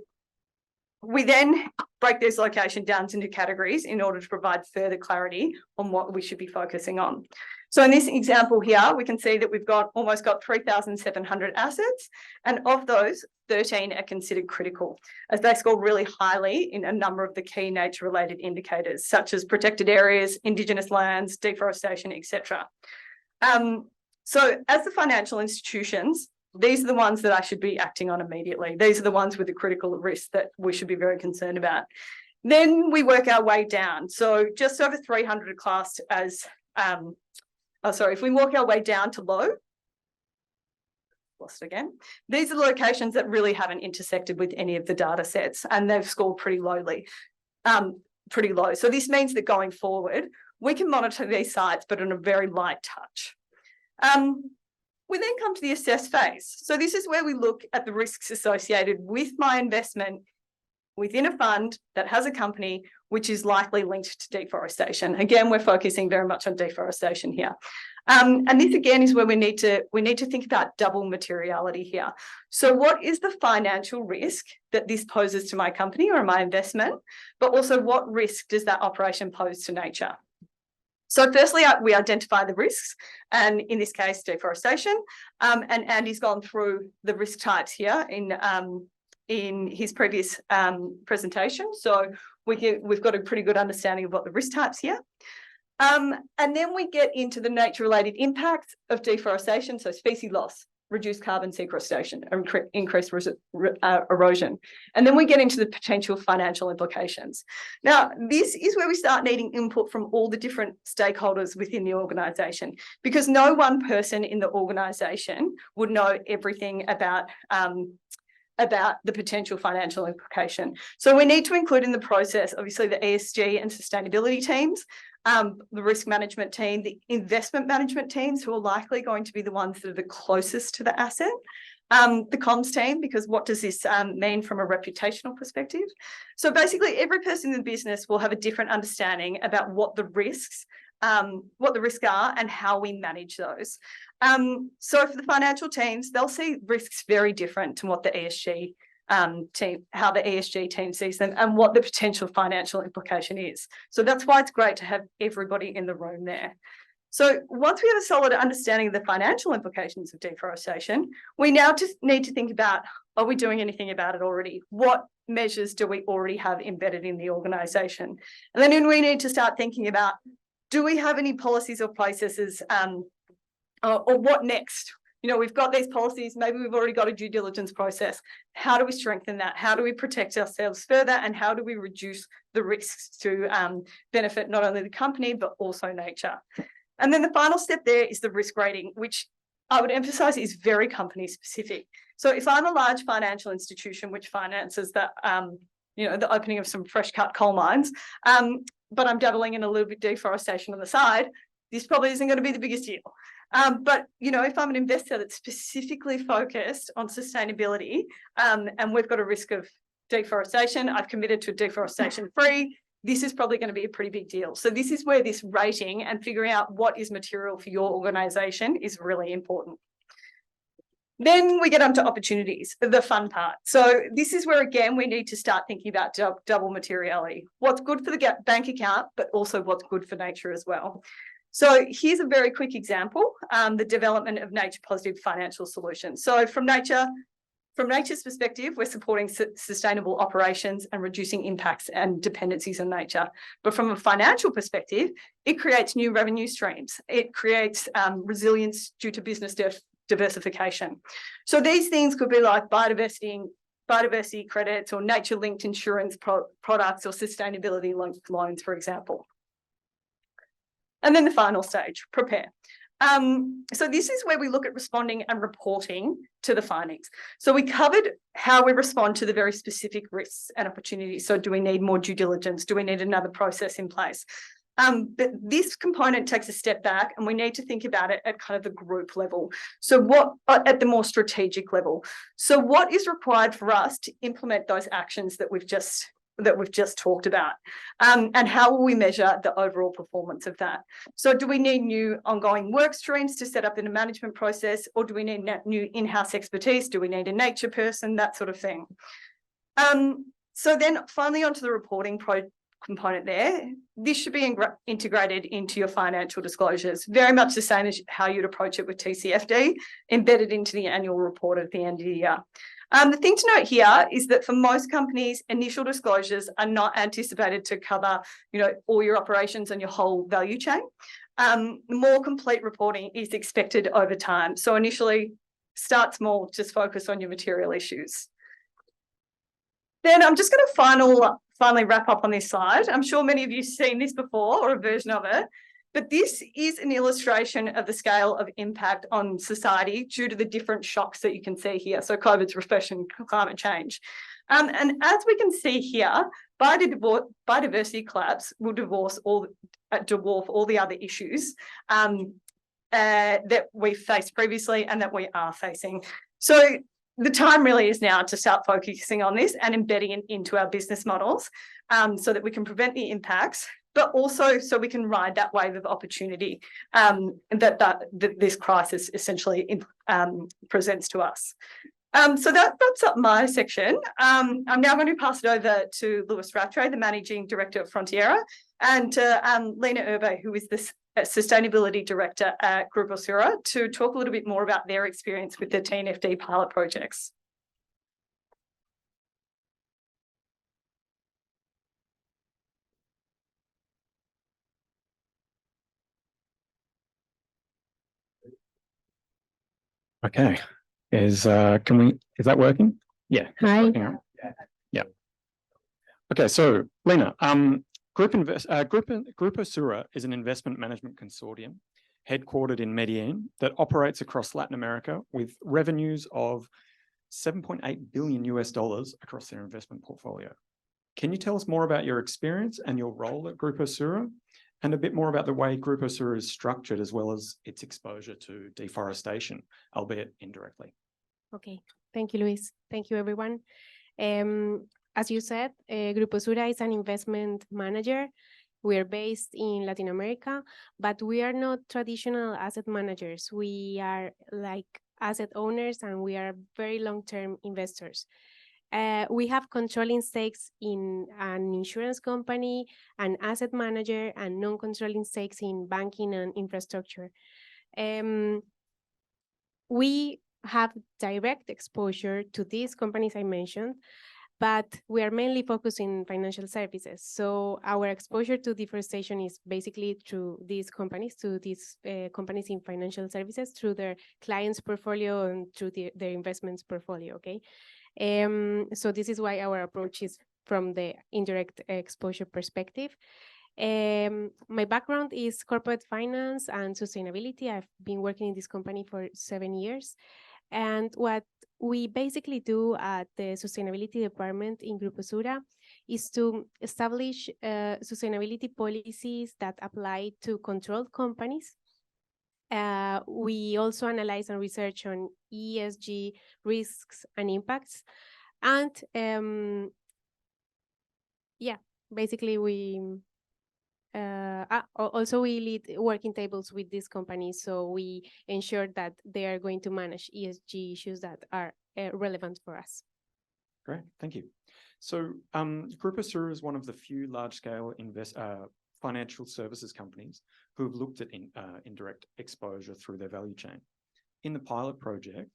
we then break this location down into categories in order to provide further clarity on what we should be focusing on. So in this example here, we can see that we've almost got 3,700 assets, and of those, 13 are considered critical, as they score really highly in a number of the key nature-related indicators, such as protected areas, Indigenous lands, deforestation, etc. So as the financial institutions, these are the ones that I should be acting on immediately. These are the ones with the critical risk that we should be very concerned about. Then we work our way down. So just over 300 are classed as, if we walk our way down to low, lost again. These are the locations that really haven't intersected with any of the data sets and they've scored pretty low. So this means that going forward, we can monitor these sites, but on a very light touch. We then come to the assess phase. So this is where we look at the risks associated with my investment within a fund that has a company which is likely linked to deforestation. Again, we're focusing very much on deforestation here. And this again is where we need to think about double materiality here. So what is the financial risk that this poses to my company or my investment, but also what risk does that operation pose to nature? So firstly, we identify the risks, and in this case, deforestation. And Andy's gone through the risk types here in his previous presentation. So we've got a pretty good understanding of what the risk types here. And then we get into the nature-related impacts of deforestation, so species loss, reduced carbon sequestration, increased erosion. And then we get into the potential financial implications. Now, this is where we start needing input from all the different stakeholders within the organisation, because no one person in the organisation would know everything about the potential financial implication. So we need to include in the process, obviously, the ESG and sustainability teams, the risk management team, the investment management teams, who are likely going to be the ones that are the closest to the asset, the comms team, because what does this mean from a reputational perspective? So basically, every person in the business will have a different understanding about what the risks are and how we manage those. So for the financial teams, they'll see risks very different to what the ESG team, how the ESG team sees them and what the potential financial implication is. So that's why it's great to have everybody in the room there. So once we have a solid understanding of the financial implications of deforestation, we now just need to think about, are we doing anything about it already? What measures do we already have embedded in the organisation? And then we need to start thinking about, do we have any policies or processes, or what next? You know, we've got these policies, maybe we've already got a due diligence process. How do we strengthen that? How do we protect ourselves further? And how do we reduce the risks to benefit not only the company, but also nature? And then the final step there is the risk rating, which I would emphasize is very company specific. So if I'm a large financial institution which finances the opening of some fresh cut coal mines, but I'm dabbling in a little bit deforestation on the side, this probably isn't going to be the biggest deal. But, if I'm an investor that's specifically focused on sustainability, and we've got a risk of deforestation, I've committed to deforestation free, this is probably going to be a pretty big deal. So this is where this rating and figuring out what is material for your organisation is really important. Then we get onto opportunities, the fun part. So this is where, again, we need to start thinking about double materiality. What's good for the bank account, but also what's good for nature as well. So here's a very quick example, the development of nature positive financial solutions. So from nature's perspective, we're supporting sustainable operations and reducing impacts and dependencies on nature. But from a financial perspective, it creates new revenue streams. It creates resilience due to business diversification. So these things could be like biodiversity credits or nature-linked insurance products or sustainability-linked loans, for example. And then the final stage, prepare. So this is where we look at responding and reporting to the findings. So we covered how we respond to the very specific risks and opportunities. So do we need more due diligence? Do we need another process in place? But this component takes a step back and we need to think about it at kind of the group level. So what at the more strategic level. So what is required for us to implement those actions that we've just talked about, and how will we measure the overall performance of that? So do we need new ongoing work streams to set up in a management process, or do we need new in-house expertise? Do we need a nature person, that sort of thing? So then finally onto the reporting component there. This should be integrated into your financial disclosures, very much the same as how you'd approach it with TCFD, embedded into the annual report at the end of the year. The thing to note here is that for most companies, initial disclosures are not anticipated to cover, all your operations and your whole value chain. More complete reporting is expected over time. So initially, start small, just focus on your material issues. Then I'm just going to finally wrap up on this slide. I'm sure many of you have seen this before or a version of it, but this is an illustration of the scale of impact on society due to the different shocks that you can see here. So COVID's recession, climate change. And as we can see here, biodiversity collapse will dwarf all the other issues that we faced previously and that we are facing. So the time really is now to start focusing on this and embedding it into our business models so that we can prevent the impacts, but also so we can ride that wave of opportunity that this crisis essentially presents to us. So that wraps up my section. I'm now going to pass it over to Luis Rattray, the Managing Director of Frontierra, and to Lena Urbe, who is the Sustainability Director at Grupo Sura, to talk a little bit more about their experience with the TNFD pilot projects. Okay, is that working? Yeah. Hi. Yeah. Okay, so Lena, Grupo Sura is an investment management consortium headquartered in Medellin that operates across Latin America with revenues of $7.8 billion across their investment portfolio. Can you tell us more about your experience and your role at Grupo Sura, and a bit more about the way Grupo Sura is structured, as well as its exposure to deforestation, albeit indirectly? Okay, thank you, Luis. Thank you, everyone. As you said, Grupo Sura is an investment manager. We are based in Latin America, but we are not traditional asset managers. We are like asset owners, and we are very long-term investors. We have controlling stakes in an insurance company, an asset manager, and non-controlling stakes in banking and infrastructure. We have direct exposure to these companies I mentioned, but we are mainly focused in financial services. So our exposure to deforestation is basically through these companies, companies in financial services, through their clients' portfolio and through their investments portfolio, okay? So this is why our approach is from the indirect exposure perspective. My background is corporate finance and sustainability. I've been working in this company for 7 years. And what we basically do at the sustainability department in Grupo Sura is to establish sustainability policies that apply to controlled companies. We also analyze and research on ESG risks and impacts. And basically we also we lead working tables with these companies, so we ensure that they are going to manage ESG issues that are relevant for us. Great, thank you. So Grupo Sura is one of the few large-scale financial services companies who have looked at indirect exposure through their value chain. In the pilot project,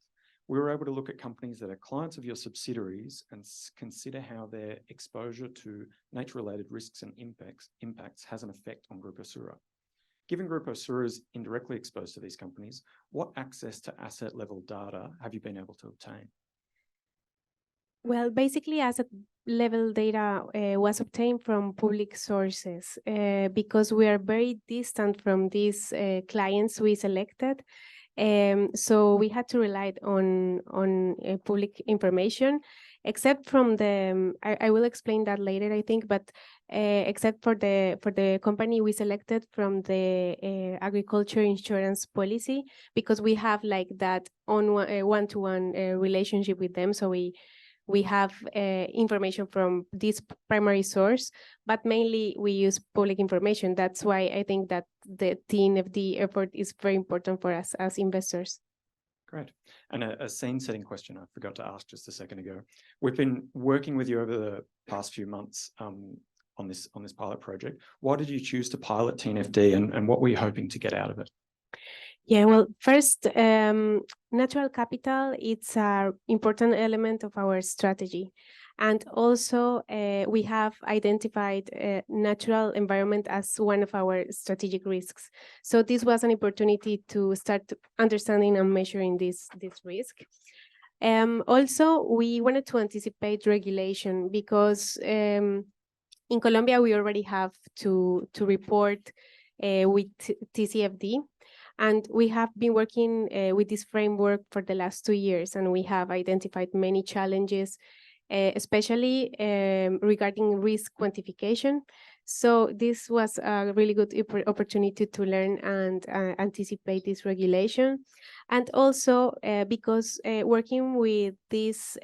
we were able to look at companies that are clients of your subsidiaries and consider how their exposure to nature-related risks and impacts has an effect on Grupo Sura. Given Grupo Sura is indirectly exposed to these companies, what access to asset-level data have you been able to obtain? Well, basically, asset level data was obtained from public sources because we are very distant from these clients we selected. So we had to rely on public information, except from the. I will explain that later, I think, but except for the company we selected from the agriculture insurance policy, because we have like that on one-to-one relationship with them. So we have information from this primary source, but mainly we use public information. That's why I think that the TNFD effort is very important for us as investors. Great. And a scene setting question I forgot to ask just a second ago. We've been working with you over the past few months on this pilot project. Why did you choose to pilot TNFD and what were you hoping to get out of it? Yeah, well, first, natural capital, it's an important element of our strategy. And also, we have identified natural environment as one of our strategic risks. So this was an opportunity to start understanding and measuring this risk. Also, we wanted to anticipate regulation because in Colombia, we already have to report with TCFD. And we have been working with this framework for the last 2 years, and we have identified many challenges, especially regarding risk quantification. So this was a really good opportunity to learn and anticipate this regulation. And also because working with this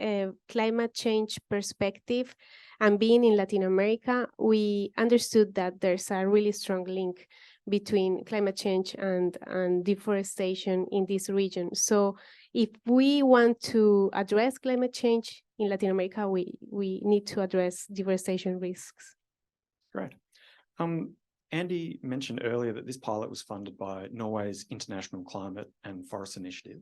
climate change perspective and being in Latin America, we understood that there's a really strong link between climate change and deforestation in this region. So if we want to address climate change in Latin America, we need to address deforestation risks. Great. Andy mentioned earlier that this pilot was funded by Norway's International Climate and Forest Initiative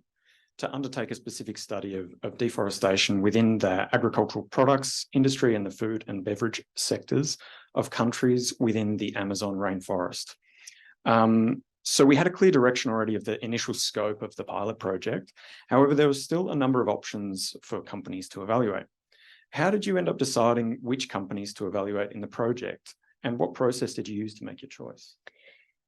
to undertake a specific study of deforestation within the agricultural products industry and the food and beverage sectors of countries within the Amazon rainforest. So we had a clear direction already of the initial scope of the pilot project. However, there was still a number of options for companies to evaluate. How did you end up deciding which companies to evaluate in the project? And what process did you use to make your choice?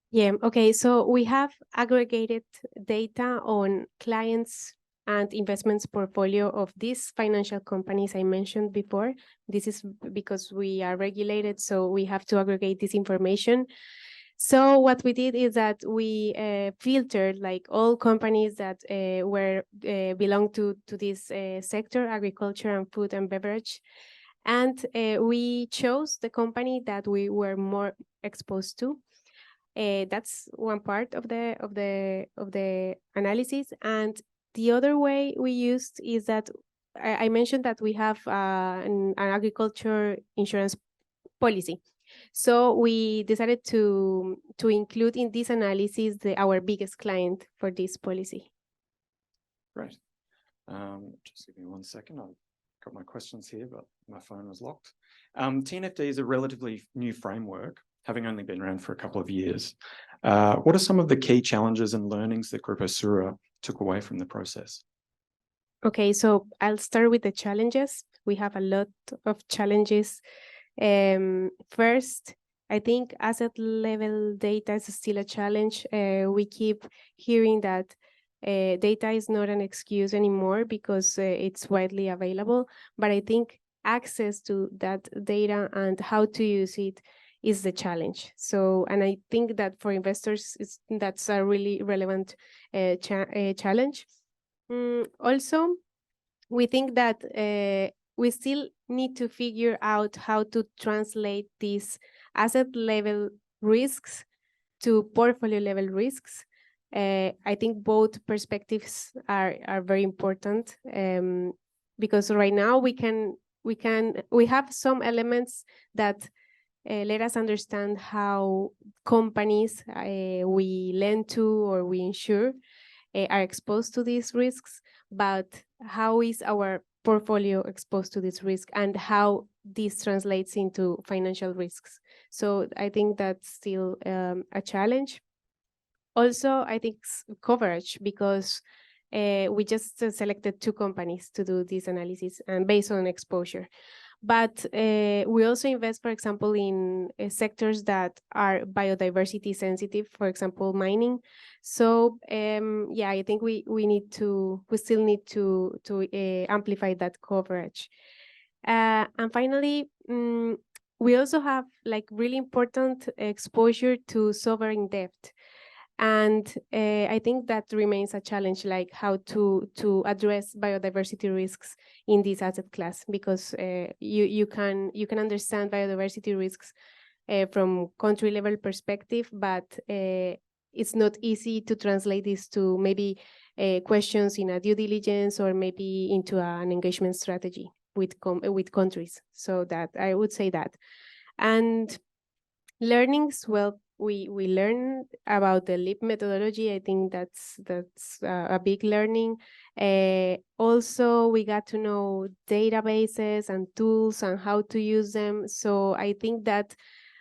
Yeah, okay, so we have aggregated data on clients and investments portfolio of these financial companies I mentioned before. This is because we are regulated, so we have to aggregate this information. So what we did is that we filtered like all companies that belong to this sector, agriculture and food and beverage, and we chose the company that we were more exposed to. That's one part of the analysis, and the other way we used is that I mentioned that we have an agriculture insurance policy. So we decided to include in this analysis our biggest client for this policy. Great. Just give me 1 second. I've got my questions here, but my phone was locked. TNFD is a relatively new framework, having only been around for a couple of years. What are some of the key challenges and learnings that Grupo Sura took away from the process? Okay, so I'll start with the challenges. We have a lot of challenges. First, I think asset level data is still a challenge. We keep hearing that data is not an excuse anymore because it's widely available, but I think access to that data and how to use it is the challenge. So, and I think that for investors, that's a really relevant challenge. Also, we think that we still need to figure out how to translate these asset level risks to portfolio level risks. I think both perspectives are very important because right now we have some elements that let us understand how companies we lend to or we insure are exposed to these risks, but how is our portfolio exposed to this risk and how this translates into financial risks. So I think that's still a challenge. Also, I think coverage, because we just selected 2 companies to do this analysis and based on exposure. But we also invest, for example, in sectors that are biodiversity sensitive, for example, mining. So yeah, I think we still need to amplify that coverage. And finally, we also have like really important exposure to sovereign debt. And I think that remains a challenge, like how to address biodiversity risks in this asset class, because you can understand biodiversity risks from country level perspective, but it's not easy to translate this to maybe questions in a due diligence or maybe into an engagement strategy with countries. So that I would say that. And learnings, well, we learn about the LEAP methodology. I think that's a big learning. Also, we got to know databases and tools and how to use them. So I think that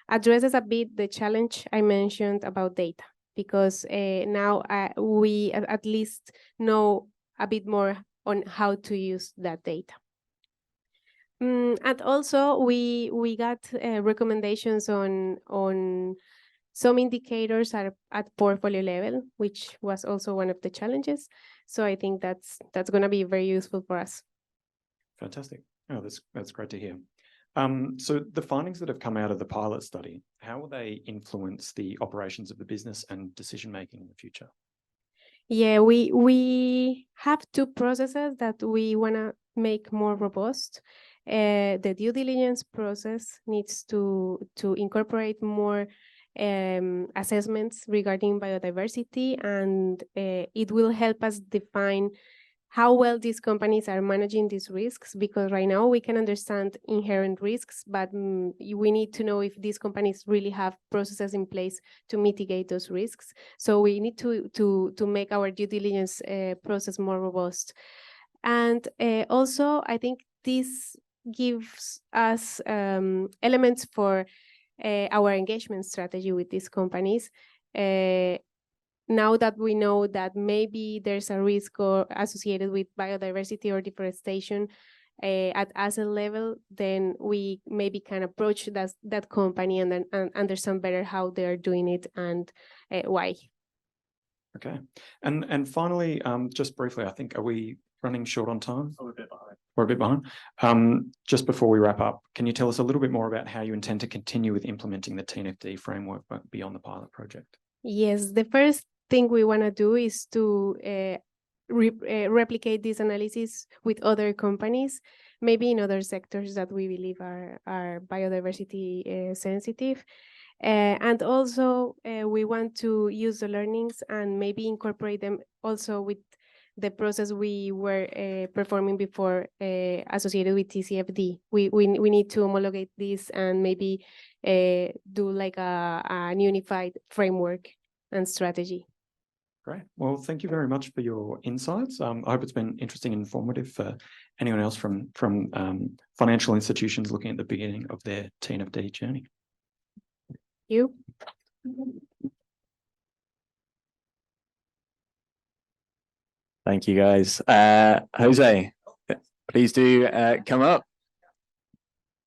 addresses a bit the challenge I mentioned about data, because now we at least know a bit more on how to use that data. And also we got recommendations on some indicators at portfolio level, which was also one of the challenges. So I think that's going to be very useful for us. Fantastic. Oh, that's great to hear. So the findings that have come out of the pilot study, how will they influence the operations of the business and decision-making in the future? Yeah, we have 2 processes that we want to make more robust. The due diligence process needs to incorporate more assessments regarding biodiversity, and it will help us define how well these companies are managing these risks, because right now we can understand inherent risks, but we need to know if these companies really have processes in place to mitigate those risks. So we need to make our due diligence process more robust. And also, I think this gives us elements for our engagement strategy with these companies. Now that we know that maybe there's a risk or associated with biodiversity or deforestation at asset level, then we maybe can approach that company and then understand better how they're doing it and why. Okay. And finally, just briefly, I think, are we running short on time? We're a bit behind. We're a bit behind. Just before we wrap up, can you tell us a little bit more about how you intend to continue with implementing the TNFD framework beyond the pilot project? Yes, the first thing we want to do is to replicate this analysis with other companies, maybe in other sectors that we believe are biodiversity sensitive. And also, we want to use the learnings and maybe incorporate them also with the process we were performing before associated with TCFD. We need to homologate this and maybe do like a unified framework and strategy. Great. Well, thank you very much for your insights. I hope it's been interesting and informative for anyone else from financial institutions looking at the beginning of their TNFD journey. You. Thank you, guys. Jose, please do come up.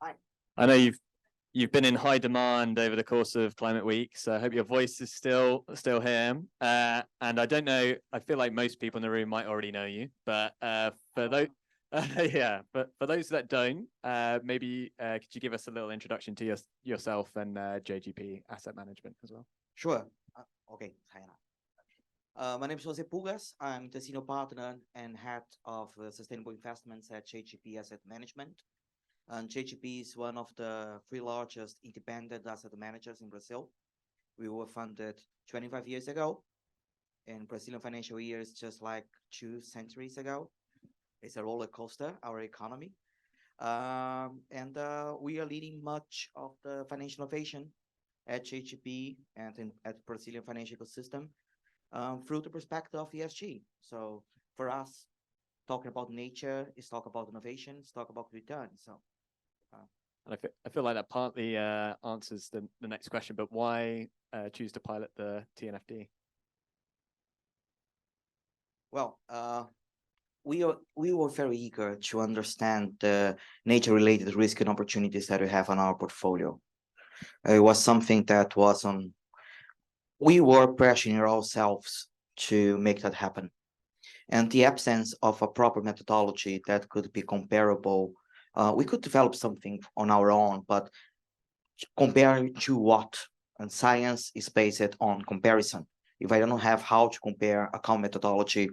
Hi. I know you've been in high demand over the course of Climate Week, so I hope your voice is still here. And I don't know, I feel like most people in the room might already know you, but for those, but for those that don't, maybe could you give us a little introduction to yourself and JGP Asset Management as well? Sure. Okay. My name is Jose Pugas. I'm the senior partner and head of sustainable investments at JGP Asset Management. And JGP is one of the 3 largest independent asset managers in Brazil. We were founded 25 years ago. In Brazilian financial years, just like 2 centuries ago. It's a roller coaster, our economy. And we are leading much of the financial innovation at JGP and at Brazilian financial ecosystem through the perspective of ESG. So for us, talking about nature is talk about innovation, it's talk about return. So. And I feel like that partly answers the next question, but why choose to pilot the TNFD? Well, we were very eager to understand the nature-related risk and opportunities that we have on our portfolio. It was something that was on. We were pressuring ourselves to make that happen, and the absence of a proper methodology that could be comparable. We could develop something on our own, but comparing to what? And science is based on comparison. If I don't have how to compare a common methodology,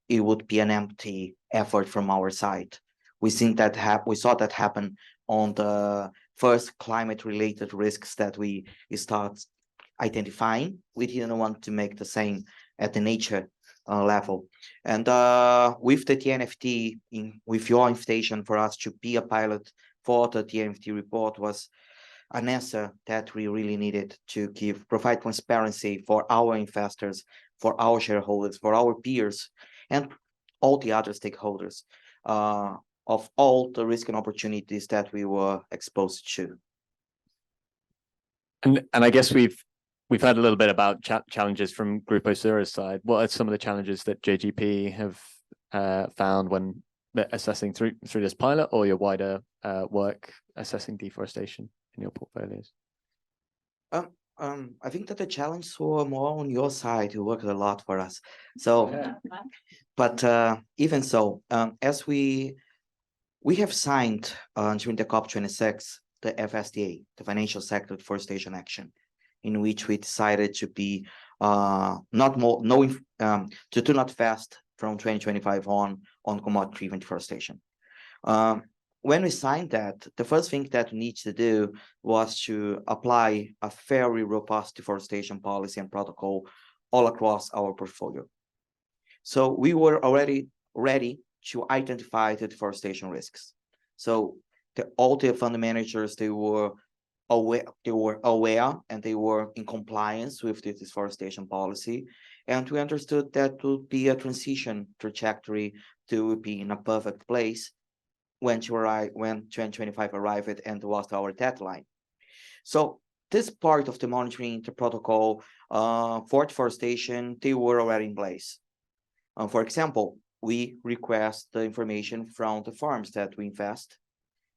it would be an empty effort from our side. We saw that happen on the first climate-related risks that we start identifying. We didn't want to make the same at the nature level. And with the TNFD, with your invitation for us to be a pilot for the TNFD report was an answer that we really needed to provide transparency for our investors, for our shareholders, for our peers, and all the other stakeholders of all the risk and opportunities that we were exposed to. And I guess we've heard a little bit about challenges from Grupo Sura's side. What are some of the challenges that JGP have found when assessing through this pilot or your wider work assessing deforestation in your portfolios? I think that the challenges were more on your side. You worked a lot for us. So, but even so, as we have signed during the COP26 the FSDA, the Financial Sector Deforestation Action, in which we decided to be to do not fast from 2025 on commodity-driven deforestation. When we signed that, the first thing that we need to do was to apply a very robust deforestation policy and protocol all across our portfolio. So we were already ready to identify the deforestation risks. So all the fund managers, they were aware and they were in compliance with the deforestation policy. And we understood that would be a transition trajectory to be in a perfect place when 2025 arrived and was our deadline. So this part of the monitoring, the protocol for deforestation, they were already in place. For example, we request the information from the farms that we invest,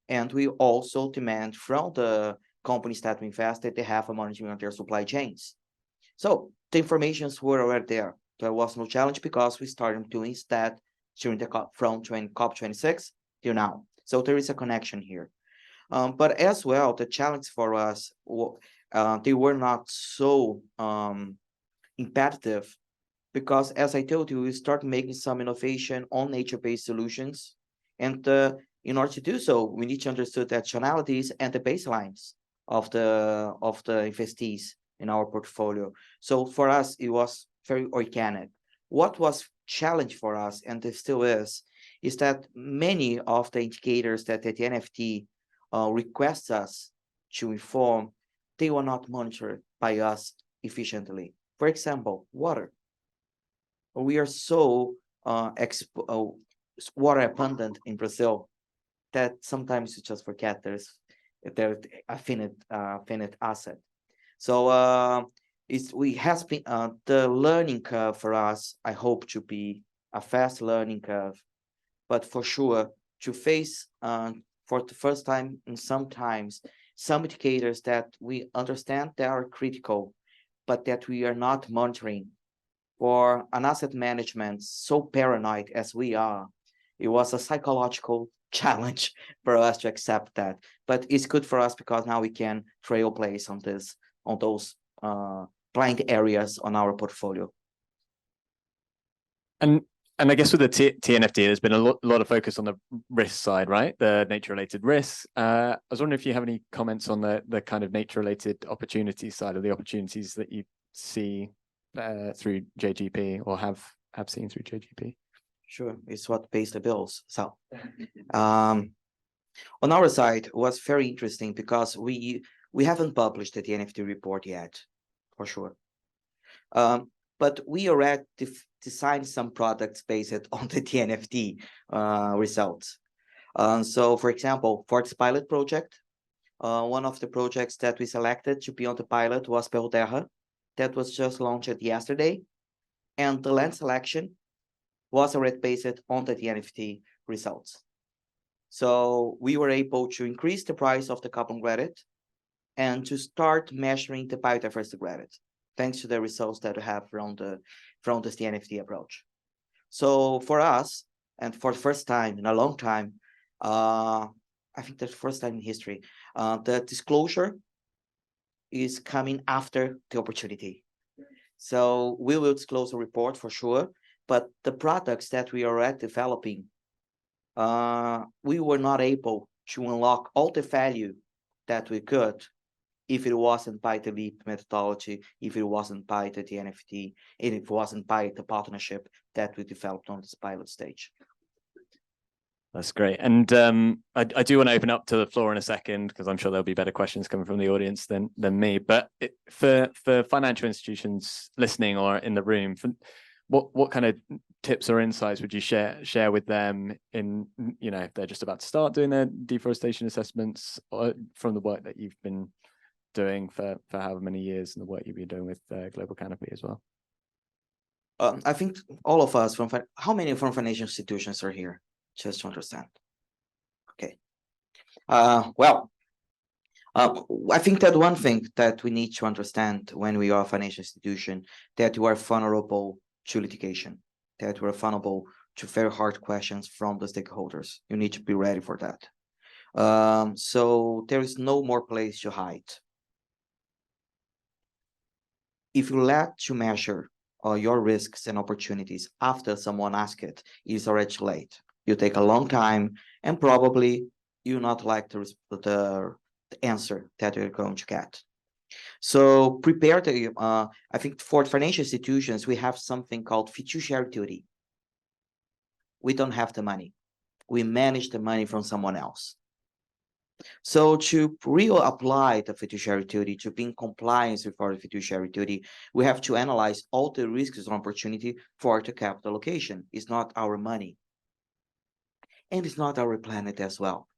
and we also demand from the companies that we invest that they have a monitoring of their supply chains. So the informations were already there. There was no challenge because we started doing that during the COP26 till now. So there is a connection here. But as well, the challenge for us, they were not so imperative because, as I told you, we start making some innovation on nature-based solutions. And in order to do so, we need to understand the externalities and the baselines of the investees in our portfolio. So for us, it was very organic. What was challenge for us, and it still is that many of the indicators that the TNFD requests us to inform, they were not monitored by us efficiently. For example, water. We are so water abundant in Brazil that sometimes you just forget there's a finite asset. So we has been the learning curve for us. I hope to be a fast learning curve, but for sure to face for the first time and sometimes some indicators that we understand that are critical, but that we are not monitoring. For an asset management so paranoid as we are, it was a psychological challenge for us to accept that. But it's good for us because now we can trailblaze on those blind areas on our portfolio. And I guess with the TNFD, there's been a lot of focus on the risk side, right? The nature-related risks. I was wondering if you have any comments on the kind of nature-related opportunity side, or the opportunities that you see through JGP or have seen through JGP. Sure, it's what pays the bills. So on our side, it was very interesting because we haven't published the TNFD report yet, for sure. But we already designed some products based on the TNFD results. So, for example, for this pilot project, one of the projects that we selected to be on the pilot was Frontierra, that was just launched yesterday. And the land selection was already based on the TNFD results. So we were able to increase the price of the carbon credit and to start measuring the biodiversity credit, thanks to the results that we have from the TNFD approach. So for us, and for the first time in a long time, I think the first time in history, the disclosure is coming after the opportunity. So we will disclose a report for sure, but the products that we are already developing, we were not able to unlock all the value that we could if it wasn't by the LEAP methodology, if it wasn't by the TNFD, and if it wasn't by the partnership that we developed on this pilot stage. That's great. And I do want to open up to the floor in a second, because I'm sure there'll be better questions coming from the audience than me. But for financial institutions listening or in the room, what kind of tips or insights would you share with them in, if they're just about to start doing their deforestation assessments, or from the work that you've been doing for however many years, and the work you've been doing with Global Canopy as well? I think all of us how many from financial institutions are here? Just to understand. Okay. Well, I think that one thing that we need to understand when we are a financial institution, that you are vulnerable to litigation, that we're vulnerable to very hard questions from the stakeholders. You need to be ready for that. So there is no more place to hide. If you let to measure your risks and opportunities after someone asks it, it's already too late. You take a long time, and probably you not like the answer that you're going to get. So prepare I think for financial institutions, we have something called fiduciary duty. We don't have the money. We manage the money from someone else. So to really apply the fiduciary duty, to be in compliance with our fiduciary duty, we have to analyze all the risks and opportunity for the capital allocation. It's not our money. And it's not our planet as well.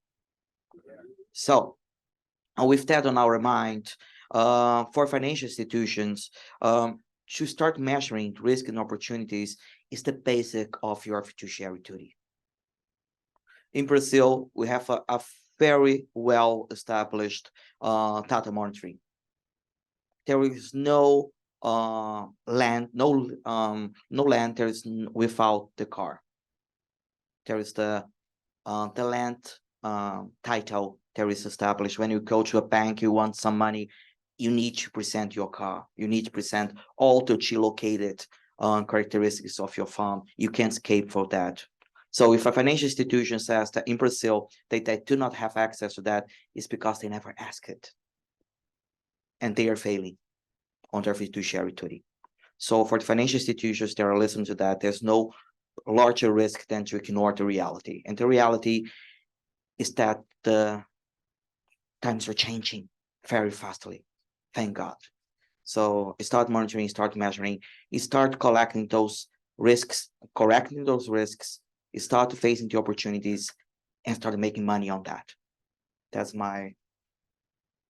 So with that on our mind, for financial institutions, to start measuring risk and opportunities is the basic of your fiduciary duty. In Brazil, we have a very well established data monitoring. There is no land, no land there is without the car. There is the land title there is established. When you go to a bank, you want some money, you need to present your car. You need to present all the geolocated characteristics of your farm. You can't escape for that. So if a financial institution says that in Brazil they do not have access to that, it's because they never ask it. And they are failing on their fiduciary duty. So for the financial institutions that are listening to that, there's no larger risk than to ignore the reality. And the reality is that the times are changing very fastly. Thank God. So start monitoring, start measuring, start collecting those risks, correcting those risks, start facing the opportunities, and start making money on that. That's my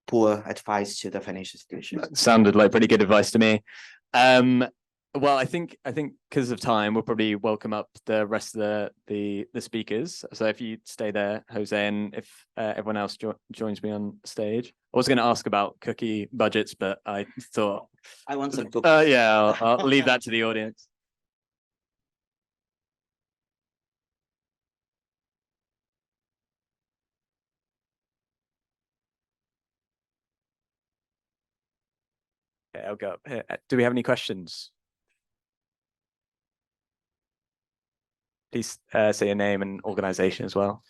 poor advice to the financial institutions. That sounded like pretty good advice to me. Well, I think because of time, we'll probably welcome up the rest of the speakers. So if you stay there, Jose, and if everyone else joins me on stage. I was going to ask about cookie budgets, but I thought I want some cookies. Yeah, I'll leave that to the audience. Okay, I'll go. Do we have any questions? Please say your name and organization as well.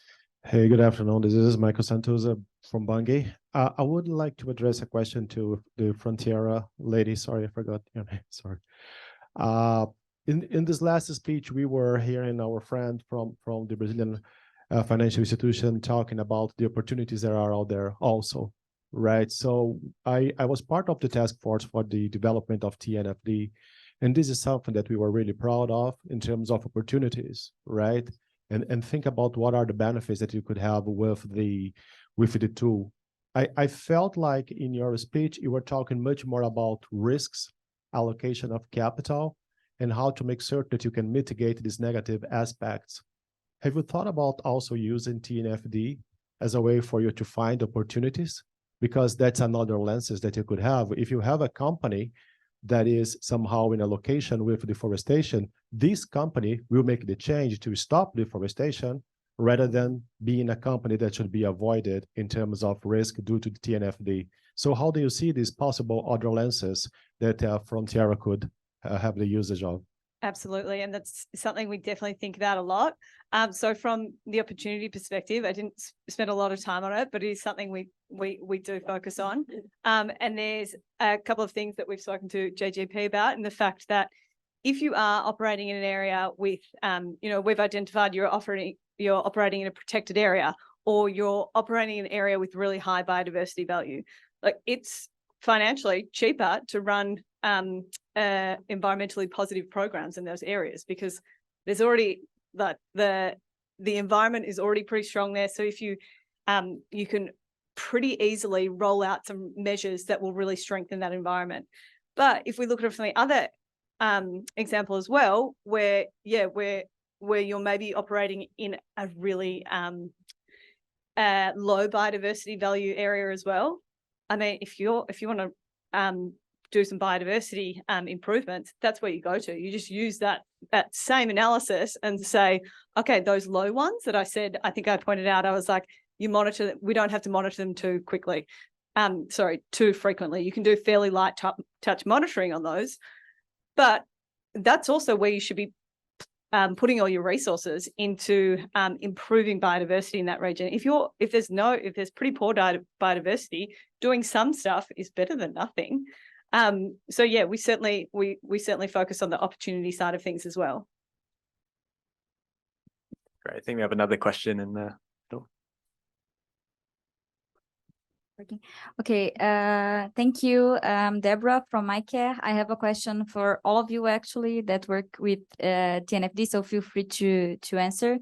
Hey, good afternoon. This is Michael Santosa from Bungie. I would like to address a question to the Frontierra lady. Sorry, I forgot your name. Sorry. In this last speech, we were hearing our friend from the Brazilian financial institution talking about the opportunities that are out there also, right? So I was part of the task force for the development of TNFD. And this is something that we were really proud of in terms of opportunities, right? And think about what are the benefits that you could have with the tool. I felt like in your speech, you were talking much more about risks, allocation of capital, and how to make certain that you can mitigate these negative aspects. Have you thought about also using TNFD as a way for you to find opportunities? Because that's another lenses that you could have. If you have a company that is somehow in a location with deforestation, this company will make the change to stop deforestation rather than being a company that should be avoided in terms of risk due to the TNFD. So how do you see these possible other lenses that Frontierra could have the usage of? Absolutely. And that's something we definitely think about a lot. So from the opportunity perspective, I didn't spend a lot of time on it, but it is something we do focus on. And there's a couple of things that we've spoken to JGP about, and the fact that if you are operating in an area with, we've identified you're operating in a protected area, or you're operating in an area with really high biodiversity value, like it's financially cheaper to run environmentally positive programs in those areas, because there's already the environment is already pretty strong there. So if you can pretty easily roll out some measures that will really strengthen that environment. But if we look at it from the other example as well, where you're maybe operating in a really low biodiversity value area as well. I mean, if you want to do some biodiversity improvements, that's where you go to. You just use that same analysis and say, okay, those low ones that I said, I think I pointed out, I was like, you monitor, we don't have to monitor them too frequently. You can do fairly light touch monitoring on those, but that's also where you should be putting all your resources into improving biodiversity in that region. If there's pretty poor biodiversity, doing some stuff is better than nothing. So yeah, we certainly focus on the opportunity side of things as well. Great. I think we have another question in the door. Okay. Thank you, Deborah from MyCare. I have a question for all of you actually that work with TNFD, so feel free to answer.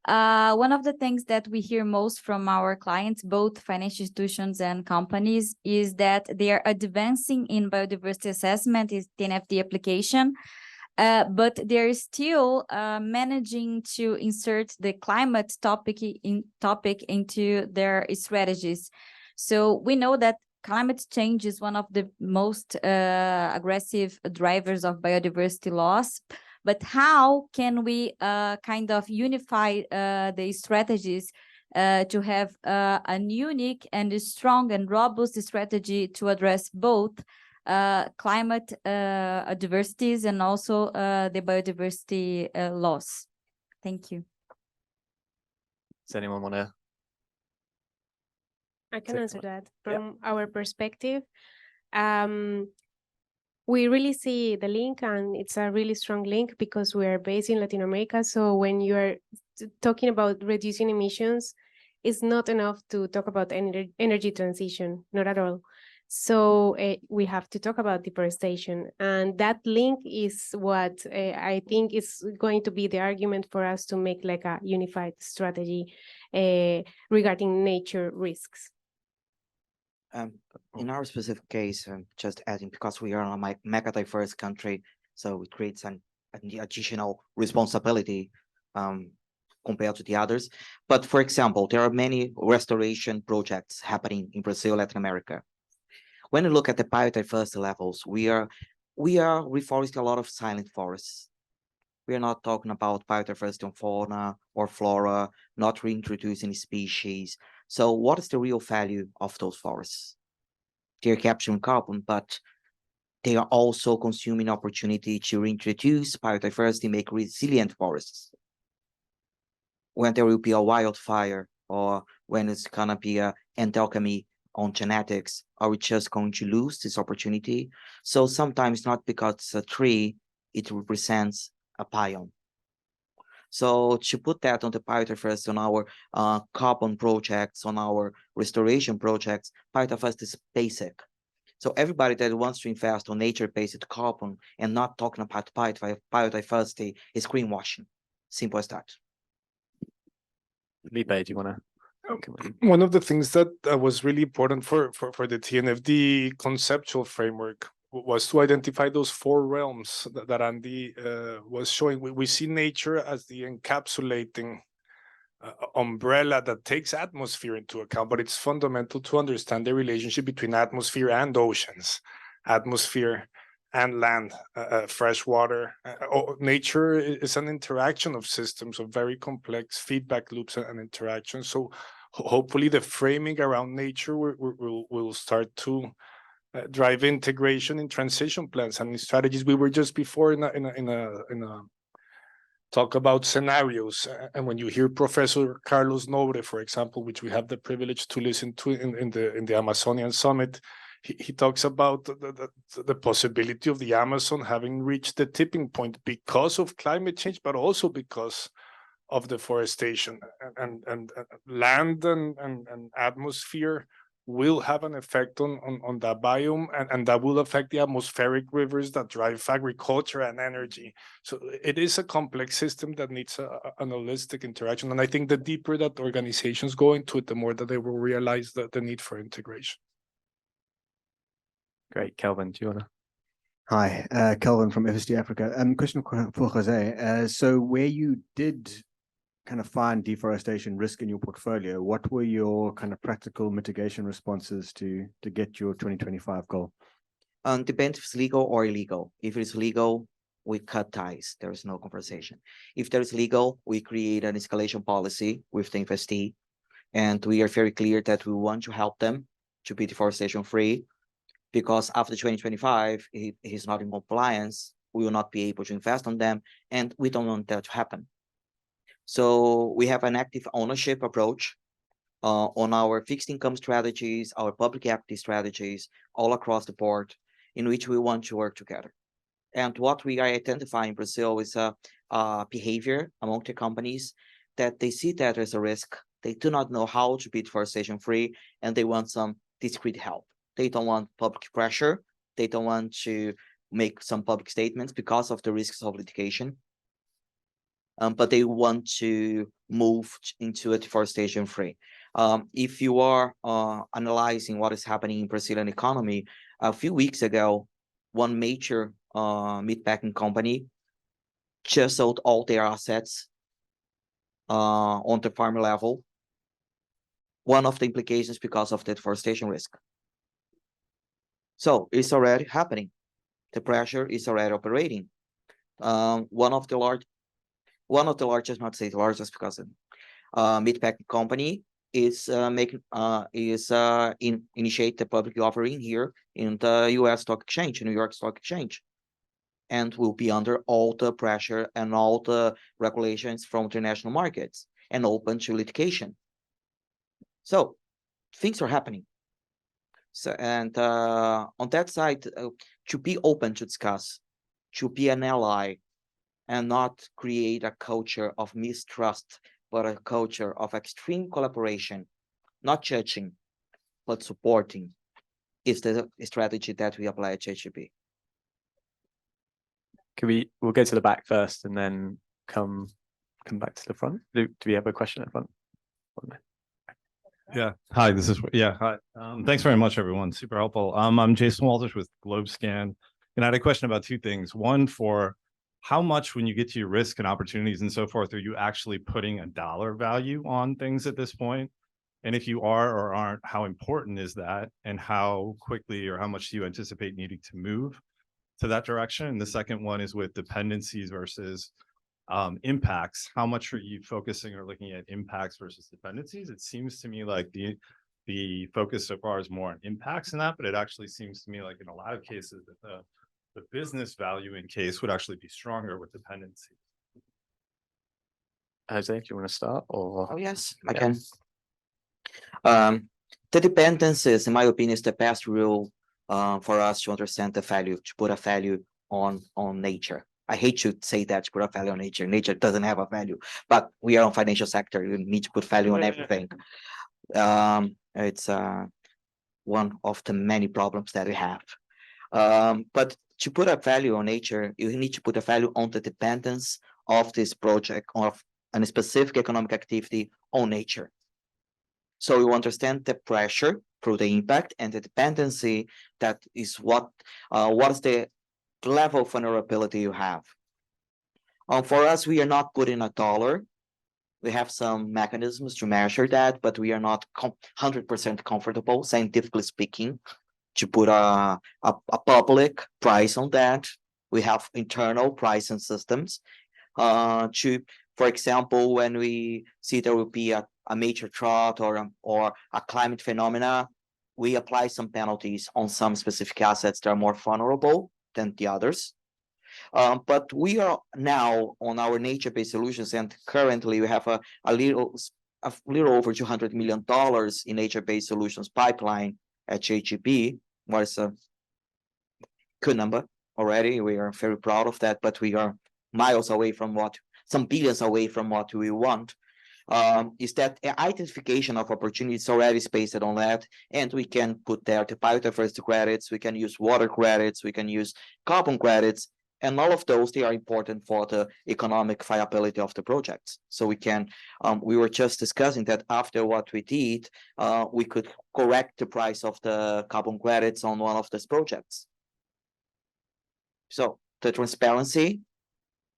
One of the things that we hear most from our clients, both financial institutions and companies, is that they are advancing in biodiversity assessment, is TNFD application, but they're still managing to insert the climate topic into their strategies. So we know that climate change is one of the most aggressive drivers of biodiversity loss. But how can we kind of unify the strategies to have a unique and strong and robust strategy to address both climate adversities and also the biodiversity loss? Thank you. Does anyone want to? I can answer that. From our perspective, we really see the link, and it's a really strong link because we are based in Latin America. So when you are talking about reducing emissions, it's not enough to talk about energy transition, not at all. So we have to talk about deforestation, and that link is what I think is going to be the argument for us to make like a unified strategy regarding nature risks. In our specific case, just adding, because we are a mega diverse country, so it creates an additional responsibility compared to the others. But for example, there are many restoration projects happening in Brazil, Latin America. When you look at the biodiversity levels, we are reforesting a lot of silent forests. We are not talking about biodiversity on fauna or flora, not reintroducing species. So what is the real value of those forests? They're capturing carbon, but they are also consuming opportunity to reintroduce biodiversity, make resilient forests. When there will be a wildfire, or when it's gonna be an alchemy on genetics, are we just going to lose this opportunity? So sometimes not because it's a tree, it represents a biome. So to put that on the biodiversity, on our carbon projects, on our restoration projects, biodiversity is basic. So everybody that wants to invest on nature-based carbon and not talking about biodiversity is greenwashing. Simple as that. Felipe, do you want to? One of the things that was really important for the TNFD conceptual framework was to identify those four realms that Andy was showing. We see nature as the encapsulating umbrella that takes atmosphere into account, but it's fundamental to understand the relationship between atmosphere and oceans, atmosphere and land, fresh water. Nature is an interaction of systems of very complex feedback loops and interactions. So hopefully the framing around nature will start to drive integration in transition plans and in strategies. We were just before in a talk about scenarios, and when you hear Professor Carlos Nobre, for example, which we have the privilege to listen to in the Amazonian Summit, he talks about the possibility of the Amazon having reached the tipping point because of climate change, but also because of deforestation, and land and atmosphere will have an effect on that biome, and that will affect the atmospheric rivers that drive agriculture and energy. So it is a complex system that needs an holistic interaction. And I think the deeper that organizations go into it, the more that they will realize the need for integration. Great. Kelvin, do you want to? Hi, Kelvin from FSD Africa. Question for Jose. So where you did kind of find deforestation risk in your portfolio, what were your kind of practical mitigation responses to get your 2025 goal? Depends if it's legal or illegal. If it's legal, we cut ties. There is no conversation. If there is legal, we create an escalation policy with the investee, and we are very clear that we want to help them to be deforestation free, because after 2025, if he's not in compliance, we will not be able to invest on them, and we don't want that to happen. So we have an active ownership approach on our fixed income strategies, our public equity strategies, all across the board, in which we want to work together. And what we are identifying in Brazil is a behavior among the companies that they see that as a risk. They do not know how to be deforestation free, and they want some discrete help. They don't want public pressure. They don't want to make some public statements because of the risks of litigation. But they want to move into a deforestation free. If you are analyzing what is happening in Brazilian economy, a few weeks ago, one major meatpacking company just sold all their assets on the farm level. One of the implications because of the deforestation risk. So it's already happening. The pressure is already operating. One of the largest, not say the largest, because meatpacking company is initiate the public offering here in the U.S. Stock Exchange, New York Stock Exchange, and will be under all the pressure and all the regulations from international markets and open to litigation. So things are happening. So, and on that side, to be open to discuss, to be an ally, and not create a culture of mistrust, but a culture of extreme collaboration, not judging, but supporting, is the strategy that we apply at JGP. We'll go to the back first and then come back to the front. Do we have a question at the front? Yeah. Hi, hi. Thanks very much, everyone. Super helpful. I'm Jason Walters with GlobeScan, and I had a question about two things. One, for how much, when you get to your risk and opportunities and so forth, are you actually putting a dollar value on things at this point? And if you are or aren't, how important is that? And how quickly or how much do you anticipate needing to move to that direction? And the second one is with dependencies versus impacts. How much are you focusing or looking at impacts versus dependencies? It seems to me like the focus so far is more on impacts in that, but it actually seems to me like in a lot of cases that the business value in case would actually be stronger with dependencies. Jose, do you want to start? Or oh yes, I can. The dependencies, in my opinion, is the best rule for us to understand the value, to put a value on nature. I hate to say that, to put a value on nature. Nature doesn't have a value, but we are on financial sector. You need to put value on everything. It's one of the many problems that we have. But to put a value on nature, you need to put a value on the dependence of this project, of a specific economic activity on nature. So you understand the pressure through the impact, and the dependency, that is what is the level of vulnerability you have. For us, we are not putting a dollar. We have some mechanisms to measure that, but we are not 100% comfortable, scientifically speaking, to put a public price on that. We have internal pricing systems. For example, when we see there will be a major drought or a climate phenomena, we apply some penalties on some specific assets that are more vulnerable than the others. But we are now on our nature-based solutions, and currently we have a little over $200 million in nature-based solutions pipeline at JGP, was a good number already. We are very proud of that, but we are miles away from some billions away from what we want. Is that identification of opportunities already spaced on that, and we can put there the biodiversity credits, we can use water credits, we can use carbon credits, and all of those, they are important for the economic viability of the projects. So we can, we were just discussing that after what we did, we could correct the price of the carbon credits on one of these projects. So the transparency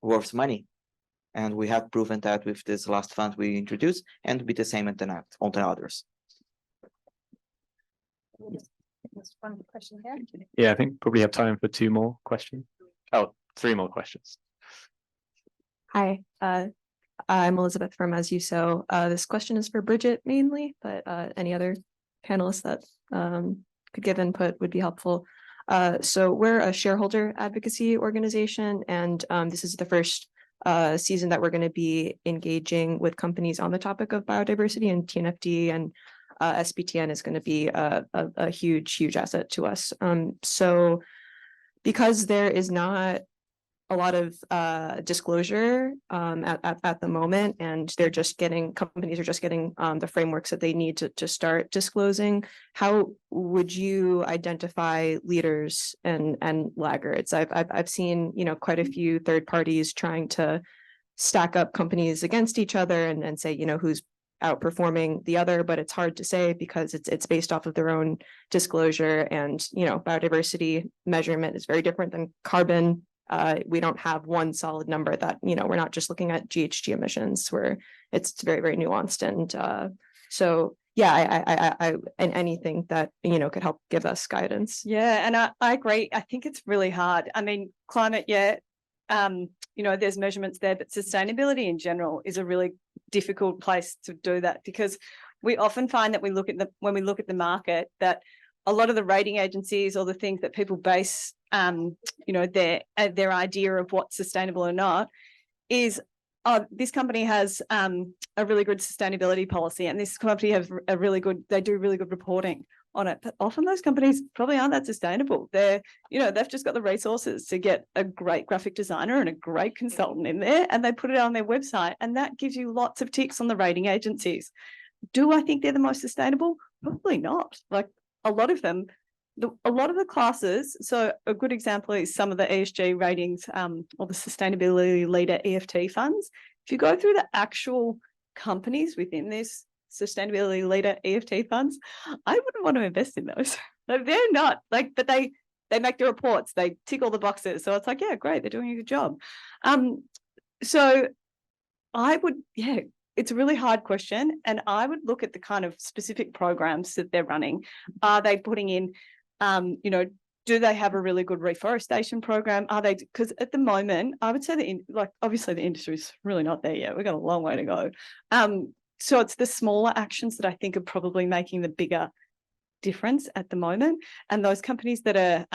worth money. And we have proven that with this last fund we introduced, and be the same on the others. One question here. Yeah, I think probably have time for 2 more questions. Oh, 3 more questions. Hi, I'm Elizabeth from As You Sow. This question is for Bridget mainly, but any other panelists that could give input would be helpful. So we're a shareholder advocacy organization, and this is the first season that we're going to be engaging with companies on the topic of biodiversity, and TNFD and SBTN is going to be a huge asset to us. So because there is not a lot of disclosure at the moment, and companies are just getting the frameworks that they need to start disclosing, how would you identify leaders and laggards? I've seen, quite a few third parties trying to stack up companies against each other and say, who's outperforming the other, but it's hard to say because it's based off of their own disclosure, and biodiversity measurement is very different than carbon. We don't have one solid number that, we're not just looking at GHG emissions, where it's very, very nuanced. And so, yeah, and anything that, could help give us guidance. Yeah, and I agree. I think it's really hard. I mean, climate, there's measurements there, but sustainability in general is a really difficult place to do that, because we often find that when we look at the market, that a lot of the rating agencies, or the things that people base their idea of what's sustainable or not is, this company has a really good sustainability policy, and this company has they do really good reporting on it. But often those companies probably aren't that sustainable. They've just got the resources to get a great graphic designer and a great consultant in there, and they put it on their website, and that gives you lots of ticks on the rating agencies. Do I think they're the most sustainable? Probably not. Like a lot of them, a lot of the classes. So a good example is some of the ESG ratings, or the sustainability leader EFT funds. If you go through the actual companies within this sustainability leader EFT funds, I wouldn't want to invest in those. They're not like, but they make the reports, they tick all the boxes. So it's like, yeah, great, they're doing a good job. So I would, it's a really hard question. And I would look at the kind of specific programs that they're running. Are they putting in, do they have a really good reforestation program? Are they, because at the moment, I would say that obviously the industry is really not there yet. We've got a long way to go. So it's the smaller actions that I think are probably making the bigger difference at the moment. And those companies that are,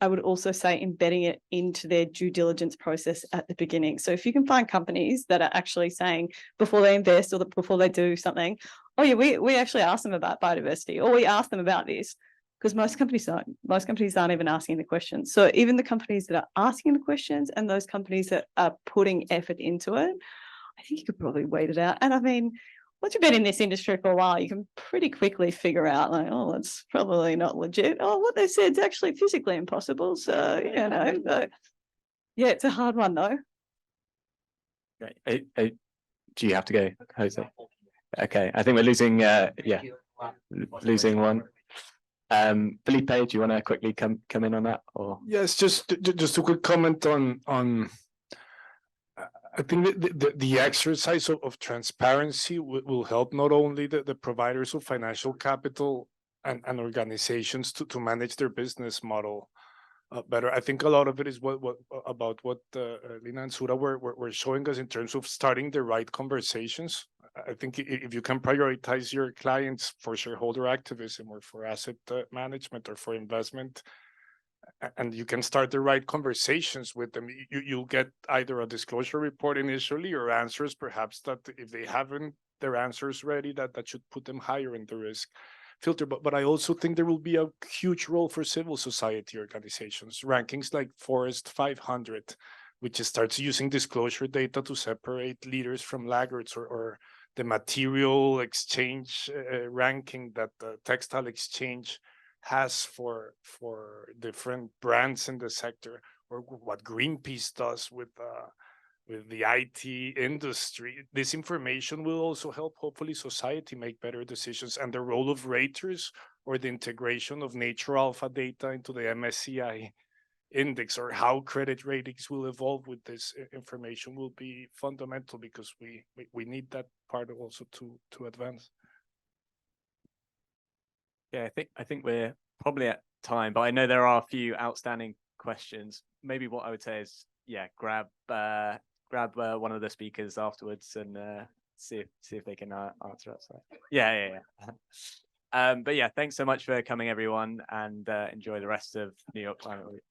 I would also say, embedding it into their due diligence process at the beginning. So if you can find companies that are actually saying before they invest or before they do something, oh yeah, we actually ask them about biodiversity, or we ask them about this, because most companies don't. Most companies aren't even asking the questions. So even the companies that are asking the questions and those companies that are putting effort into it, I think you could probably weed it out. And I mean, once you've been in this industry for a while, you can pretty quickly figure out, like, oh, it's probably not legit. Oh, what they said is actually physically impossible. So, but, yeah, it's a hard one though. Great. Do you have to go, Jose? Okay, I think we're losing, losing one. Felipe, do you want to quickly come in on that, or? Yes, just a quick comment on I think the exercise of transparency will help not only the providers of financial capital and organizations to manage their business model better. I think a lot of it is what Lina and Sura were showing us in terms of starting the right conversations. I think if you can prioritize your clients for shareholder activism or for asset management or for investment, and you can start the right conversations with them, you'll get either a disclosure report initially or answers perhaps that if they haven't their answers ready, that should put them higher in the risk filter. But I also think there will be a huge role for civil society organizations, rankings like Forest 500, which starts using disclosure data to separate leaders from laggards, or the material exchange ranking that the textile exchange has for different brands in the sector, or what Greenpeace does with the IT industry. This information will also help, hopefully, society make better decisions. And the role of raters, or the integration of nature alpha data into the MSCI index, or how credit ratings will evolve with this information, will be fundamental, because we need that part also to advance. Yeah, I think we're probably at time, but I know there are a few outstanding questions. Maybe what I would say is, yeah, grab one of the speakers afterwards and see if they can answer us. Yeah. But yeah, thanks so much for coming, everyone, and enjoy the rest of New York Climate Week.